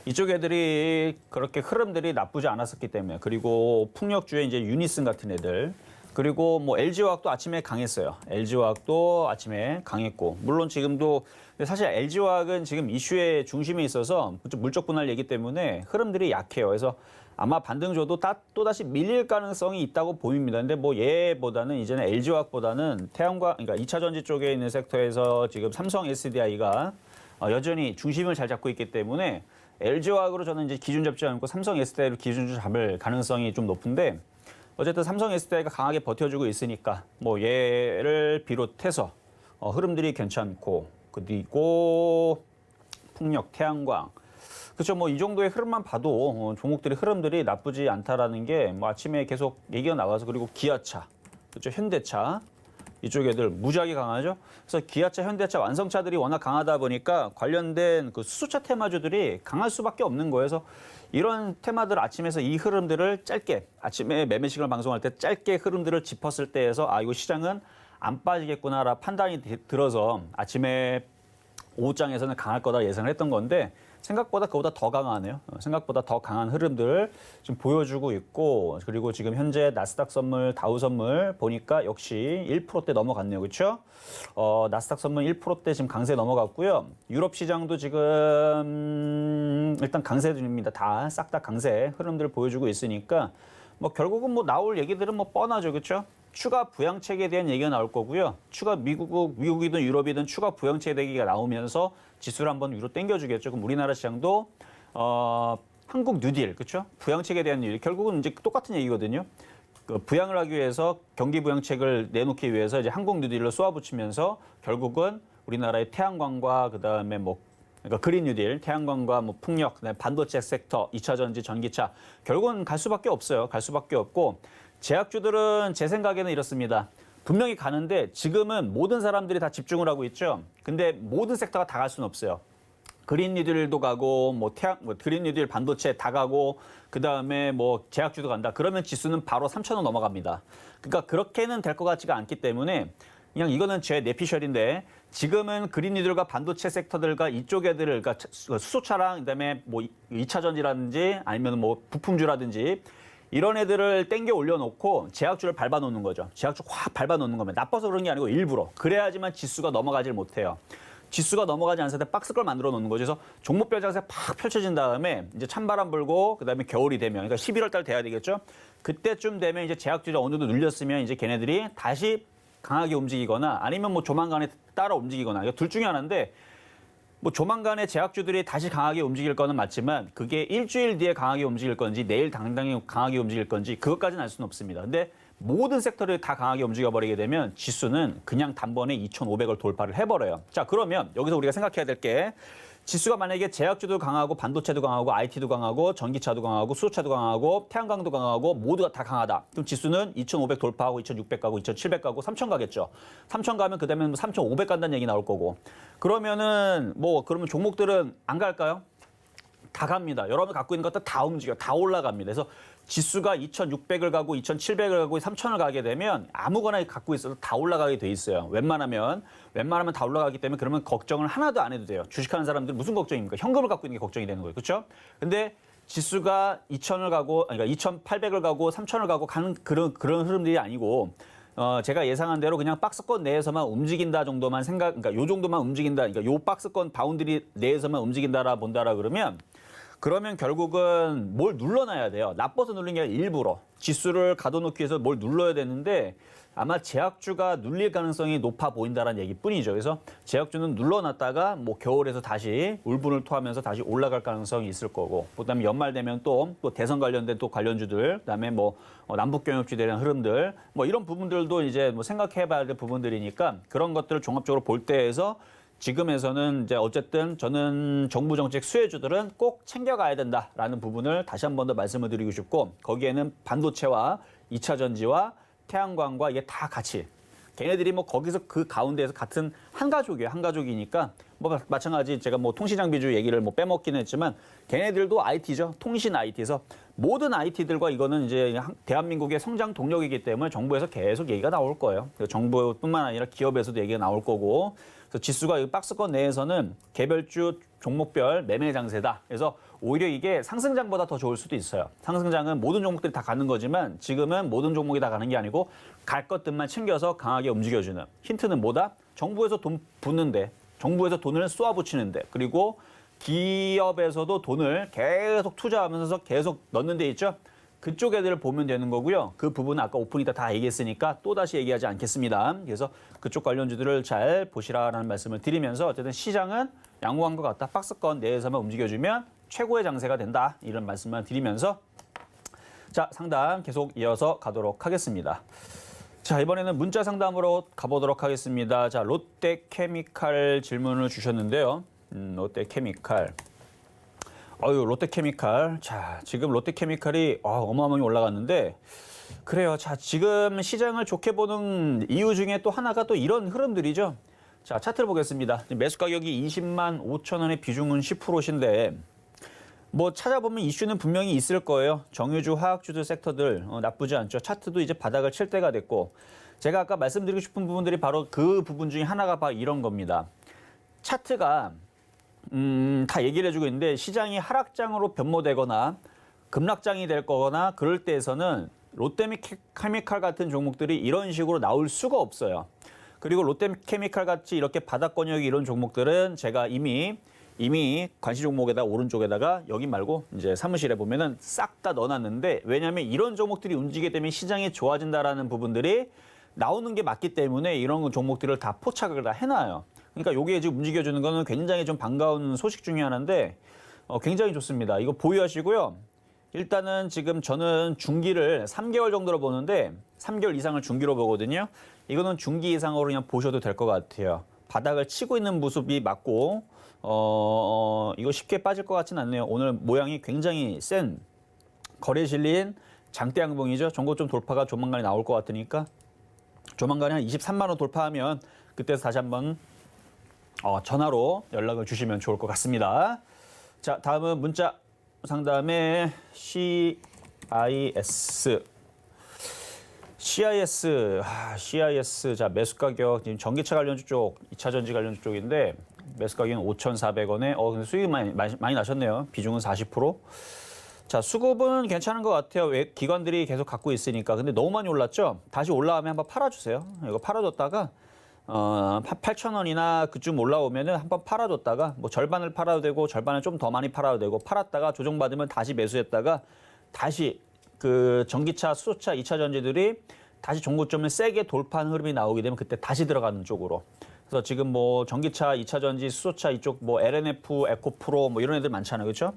Speaker 7: 이쪽 애들이 그렇게 흐름들이 나쁘지 않았었기 때문에, 그리고 풍력주의 이제 유니슨 같은 애들, 그리고 뭐 LG화학도 아침에 강했어요. LG화학도 아침에 강했고, 물론 지금도 사실 LG화학은 지금 이슈의 중심에 있어서 물적 분할 얘기 때문에 흐름들이 약해요. 그래서 아마 반등조도 또다시 밀릴 가능성이 있다고 보입니다. 근데 뭐 얘보다는 이제는 LG화학보다는 태양광, 그러니까 2차 전지 쪽에 있는 섹터에서 지금 삼성 SDI가 여전히 중심을 잘 잡고 있기 때문에 LG화학으로 저는 이제 기준 잡지 않고 삼성 SDI로 기준을 잡을 가능성이 좀 높은데, 어쨌든 삼성 SDI가 강하게 버텨주고 있으니까 뭐 얘를 비롯해서 흐름들이 괜찮고, 그리고 풍력, 태양광, 그렇죠. 뭐 이 정도의 흐름만 봐도 종목들의 흐름들이 나쁘지 않다라는 게 뭐 아침에 계속 얘기가 나와서, 그리고 기아차, 그렇죠. 현대차 이쪽 애들 무지하게 강하죠. 그래서 기아차, 현대차, 완성차들이 워낙 강하다 보니까 관련된 그 수소차 테마주들이 강할 수밖에 없는 거예요. 그래서 이런 테마들 아침에서 이 흐름들을 짧게 아침에 매매 시간을 방송할 때 짧게 흐름들을 짚었을 때에서 이거 시장은 안 빠지겠구나라 판단이 들어서 아침에 오후장에서는 강할 거다 예상을 했던 건데, 생각보다 그보다 더 강하네요. 생각보다 더 강한 흐름들을 지금 보여주고 있고, 그리고 지금 현재 나스닥 선물, 다우 선물 보니까 역시 1%대 넘어갔네요. 그렇죠? 나스닥 선물 1%대 지금 강세 넘어갔고요. 유럽 시장도 지금 일단 강세 중입니다. 다 싹 다 강세 흐름들을 보여주고 있으니까 뭐 결국은 뭐 나올 얘기들은 뭐 뻔하죠. 그렇죠? 추가 부양책에 대한 얘기가 나올 거고요. 추가 미국이든 유럽이든 추가 부양책 얘기가 나오면서 지수를 한번 위로 당겨주겠죠. 그럼 우리나라 시장도 한국 뉴딜, 그렇죠? 부양책에 대한 일, 결국은 이제 똑같은 얘기거든요. 그 부양을 하기 위해서 경기 부양책을 내놓기 위해서 이제 한국 뉴딜로 쏘아붙이면서 결국은 우리나라의 태양광과 그다음에 뭐 그러니까 그린 뉴딜, 태양광과 뭐 풍력, 그다음에 반도체 섹터, 2차 전지, 전기차, 결국은 갈 수밖에 없어요. 갈 수밖에 없고, 제약주들은 제 생각에는 이렇습니다. 분명히 가는데 지금은 모든 사람들이 다 집중을 하고 있죠. 근데 모든 섹터가 다 갈 수는 없어요. 그린 뉴딜도 가고, 그린 뉴딜 반도체 다 가고, 그 다음에 뭐 제약주도 간다. 그러면 지수는 바로 3,000원 넘어갑니다. 그러니까 그렇게는 될 것 같지가 않기 때문에 그냥 이거는 제 내피셜인데 지금은 그린이들과 반도체 섹터들과 이쪽 애들을 그러니까 수소차랑 그다음에 뭐 2차 전지라든지 아니면 뭐 부품주라든지 이런 애들을 땡겨 올려놓고 제약주를 밟아놓는 거죠. 제약주 확 밟아놓는 겁니다. 나빠서 그런 게 아니고 일부러. 그래야지만 지수가 넘어가질 못해요. 지수가 넘어가지 않을 때 박스걸 만들어 놓는 거죠. 그래서 종목별 장세가 팍 펼쳐진 다음에 이제 찬바람 불고 그다음에 겨울이 되면 그러니까 11월 달 돼야 되겠죠. 그때쯤 되면 이제 제약주가 어느 정도 눌렸으면 이제 걔네들이 다시 강하게 움직이거나 아니면 뭐 조만간에 따라 움직이거나 이거 둘 중에 하나인데 뭐 조만간에 제약주들이 다시 강하게 움직일 거는 맞지만 그게 일주일 뒤에 강하게 움직일 건지 내일 당당히 강하게 움직일 건지 그것까지는 알 수는 없습니다. 근데 모든 섹터를 다 강하게 움직여 버리게 되면 지수는 그냥 단번에 2,500을 돌파를 해버려요. 자, 그러면 여기서 우리가 생각해야 될 게 지수가 만약에 제약주도 강하고 반도체도 강하고 IT도 강하고 전기차도 강하고 수소차도 강하고 태양광도 강하고 모두가 다 강하다. 그럼 지수는 2,500 돌파하고 2,600 가고 2,700 가고 3,000 가겠죠. 3,000 가면 그다음에 3,500 간다는 얘기 나올 거고. 그러면은 그러면 종목들은 안 갈까요? 다 갑니다. 여러분 갖고 있는 것들 다 움직여, 다 올라갑니다. 그래서 지수가 2,600을 가고 2,700을 가고 3,000을 가게 되면 아무거나 갖고 있어도 다 올라가게 돼 있어요. 웬만하면 다 올라가기 때문에 그러면 걱정을 하나도 안 해도 돼요. 주식하는 사람들 무슨 걱정입니까? 현금을 갖고 있는 게 걱정이 되는 거예요. 그렇죠? 근데 지수가 2,000을 가고 그러니까 2,800을 가고 3,000을 가고 가는 그런 흐름들이 아니고 제가 예상한 대로 그냥 박스권 내에서만 움직인다 정도만 그러니까 요 정도만 움직인다. 그러니까 요 박스권 바운드리 내에서만 움직인다라 본다라 그러면 결국은 뭘 눌러놔야 돼요. 나빠서 누르는 게 아니라 일부러. 지수를 가둬놓기 위해서 뭘 눌러야 되는데 아마 제약주가 눌릴 가능성이 높아 보인다는 얘기뿐이죠. 그래서 제약주는 눌러놨다가 뭐 겨울에서 다시 울분을 토하면서 다시 올라갈 가능성이 있을 거고 그다음에 연말 되면 또 대선 관련된 또 관련주들 그다음에 뭐 남북경협지에 대한 흐름들 뭐 이런 부분들도 이제 뭐 생각해봐야 될 부분들이니까 그런 것들을 종합적으로 볼 때에서 지금에서는 이제 어쨌든 저는 정부 정책 수혜주들은 꼭 챙겨가야 된다라는 부분을 다시 한 번 더 말씀을 드리고 싶고 거기에는 반도체와 2차 전지와 태양광과 이게 다 같이 걔네들이 뭐 거기서 그 가운데에서 같은 한 가족이에요. 한 가족이니까 뭐 마찬가지 제가 뭐 통신장비주 얘기를 뭐 빼먹기는 했지만 걔네들도 IT죠. 통신 IT에서 모든 IT들과 이거는 이제 대한민국의 성장 동력이기 때문에 정부에서 계속 얘기가 나올 거예요. 정부뿐만 아니라 기업에서도 얘기가 나올 거고 그래서 지수가 이 박스권 내에서는 개별주 종목별 매매 장세다. 그래서 오히려 이게 상승장보다 더 좋을 수도 있어요. 상승장은 모든 종목들이 다 가는 거지만 지금은 모든 종목이 다 가는 게 아니고 갈 것들만 챙겨서 강하게 움직여주는. 힌트는 뭐다? 정부에서 돈 붓는데, 정부에서 돈을 쏘아붙이는데, 그리고 기업에서도 돈을 계속 투자하면서 계속 넣는 데 있죠? 그쪽 애들을 보면 되는 거고요. 그 부분은 아까 오프닝 때 다 얘기했으니까 또다시 얘기하지 않겠습니다. 그래서 그쪽 관련주들을 잘 보시라라는 말씀을 드리면서 어쨌든 시장은 양호한 것 같다. 박스권 내에서만 움직여주면 최고의 장세가 된다. 이런 말씀만 드리면서 자, 상담 계속 이어서 가도록 하겠습니다. 자, 이번에는 문자 상담으로 가보도록 하겠습니다. 자, 롯데케미칼 질문을 주셨는데요. 롯데케미칼. 롯데케미칼. 자, 지금 롯데케미칼이 어마어마하게 올라갔는데 그래요. 자, 지금 시장을 좋게 보는 이유 중에 또 하나가 또 이런 흐름들이죠. 자, 차트를 보겠습니다. 매수 가격이 20만 5천 원의 비중은 10%신데 뭐 찾아보면 이슈는 분명히 있을 거예요. 정유주, 화학주들 섹터들 나쁘지 않죠. 차트도 이제 바닥을 칠 때가 됐고 제가 아까 말씀드리고 싶은 부분들이 바로 그 부분 중에 하나가 바로 이런 겁니다. 차트가 다 얘기를 해주고 있는데 시장이 하락장으로 변모되거나 급락장이 될 거거나 그럴 때에서는 롯데케미칼 같은 종목들이 이런 식으로 나올 수가 없어요. 그리고 롯데케미칼 같이 이렇게 바닥권역이 이런 종목들은 제가 이미 관시 종목에다 오른쪽에다가 여기 말고 이제 사무실에 보면은 싹 다 넣어놨는데 왜냐하면 이런 종목들이 움직이게 되면 시장이 좋아진다라는 부분들이 나오는 게 맞기 때문에 이런 종목들을 다 포착을 다 해놔요. 그러니까 요게 지금 움직여주는 거는 굉장히 좀 반가운 소식 중에 하나인데 굉장히 좋습니다. 이거 보유하시고요. 일단은 지금 저는 중기를 3개월 정도로 보는데 3개월 이상을 중기로 보거든요. 이거는 중기 이상으로 그냥 보셔도 될 것 같아요. 바닥을 치고 있는 모습이 맞고 이거 쉽게 빠질 것 같지는 않네요. 오늘 모양이 굉장히 센 거래 실린 장대 양봉이죠. 전고점 돌파가 조만간에 나올 것 같으니까 조만간에 한 23만 원 돌파하면 그때 다시 한번 전화로 연락을 주시면 좋을 것 같습니다. 자, 다음은 문자 상담의 CIS. CIS 자 매수 가격 지금 전기차 관련주 쪽, 2차 전지 관련주 쪽인데 매수 가격은 5,400원에 근데 수익이 많이 나셨네요. 비중은 40%. 자, 수급은 괜찮은 것 같아요. 왜 기관들이 계속 갖고 있으니까. 근데 너무 많이 올랐죠? 다시 올라오면 한번 팔아주세요. 이거 팔아뒀다가 8,000원이나 그쯤 올라오면은 한번 팔아뒀다가 뭐 절반을 팔아도 되고 절반을 좀 더 많이 팔아도 되고 팔았다가 조정받으면 다시 매수했다가 다시 그 전기차, 수소차, 2차 전지들이 다시 종고점을 세게 돌파하는 흐름이 나오게 되면 그때 다시 들어가는 쪽으로. 그래서 지금 뭐 전기차, 2차 전지, 수소차 이쪽 뭐 LNF, 에코프로 뭐 이런 애들 많잖아요. 그렇죠?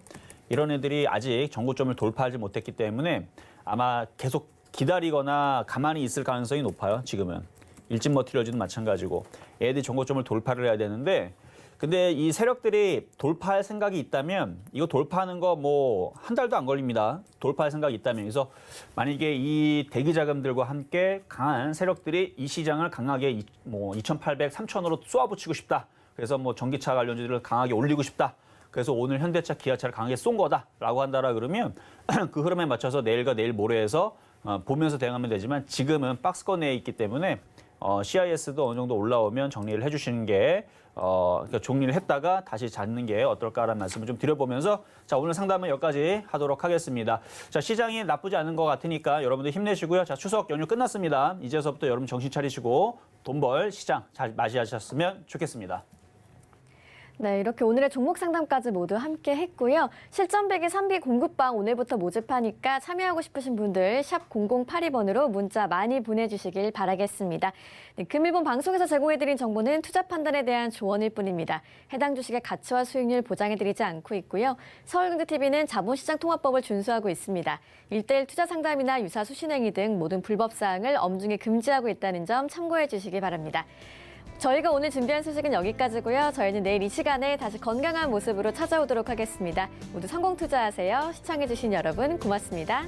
Speaker 7: 이런 애들이 아직 전고점을 돌파하지 못했기 때문에 아마 계속 기다리거나 가만히 있을 가능성이 높아요. 지금은. 일진 머티리얼즈도 마찬가지고. 애들이 전고점을 돌파를 해야 되는데 근데 이 세력들이 돌파할 생각이 있다면 이거 돌파하는 거 뭐 한 달도 안 걸립니다. 돌파할 생각이 있다면. 그래서 만약에 이 대기 자금들과 함께 강한 세력들이 이 시장을 강하게 뭐 2,800, 3,000으로 쏘아붙이고 싶다. 그래서 뭐 전기차 관련주들을 강하게 올리고 싶다. 그래서 오늘 현대차, 기아차를 강하게 쏜 거다라고 한다라 그러면 그 흐름에 맞춰서 내일과 내일 모레에서 보면서 대응하면 되지만 지금은 박스권 내에 있기 때문에 CIS도 어느 정도 올라오면 정리를 해주시는 게 그러니까 정리를 했다가 다시 잡는 게 어떨까라는 말씀을 좀 드려보면서 자 오늘 상담은 여기까지 하도록 하겠습니다. 자 시장이 나쁘지 않은 것 같으니까 여러분들 힘내시고요. 자 추석 연휴 끝났습니다. 이제서부터 여러분 정신 차리시고 돈 벌 시장 잘 맞이하셨으면 좋겠습니다.
Speaker 2: 네, 이렇게 오늘의 종목 상담까지 모두 함께 했고요. 실전배기 3비 공급방 오늘부터 모집하니까 참여하고 싶으신 분들 샵 0082번으로 문자 많이 보내주시길 바라겠습니다. 네, 금일본 방송에서 제공해드린 정보는 투자 판단에 대한 조언일 뿐입니다. 해당 주식의 가치와 수익률 보장해드리지 않고 있고요. 서울경제TV는 자본시장통화법을 준수하고 있습니다. 1:1 투자 상담이나 유사 수신행위 등 모든 불법 사항을 엄중히 금지하고 있다는 점 참고해 주시기 바랍니다. 저희가 오늘 준비한 소식은 여기까지고요. 저희는 내일 이 시간에 다시 건강한 모습으로 찾아오도록 하겠습니다. 모두 성공 투자하세요. 시청해주신 여러분 고맙습니다.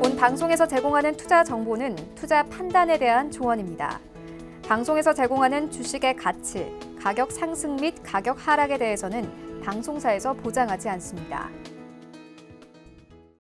Speaker 1: 본 방송에서 제공하는 투자 정보는 투자 판단에 대한 조언입니다. 방송에서 제공하는 주식의 가치, 가격 상승 및 가격 하락에 대해서는 방송사에서 보장하지 않습니다.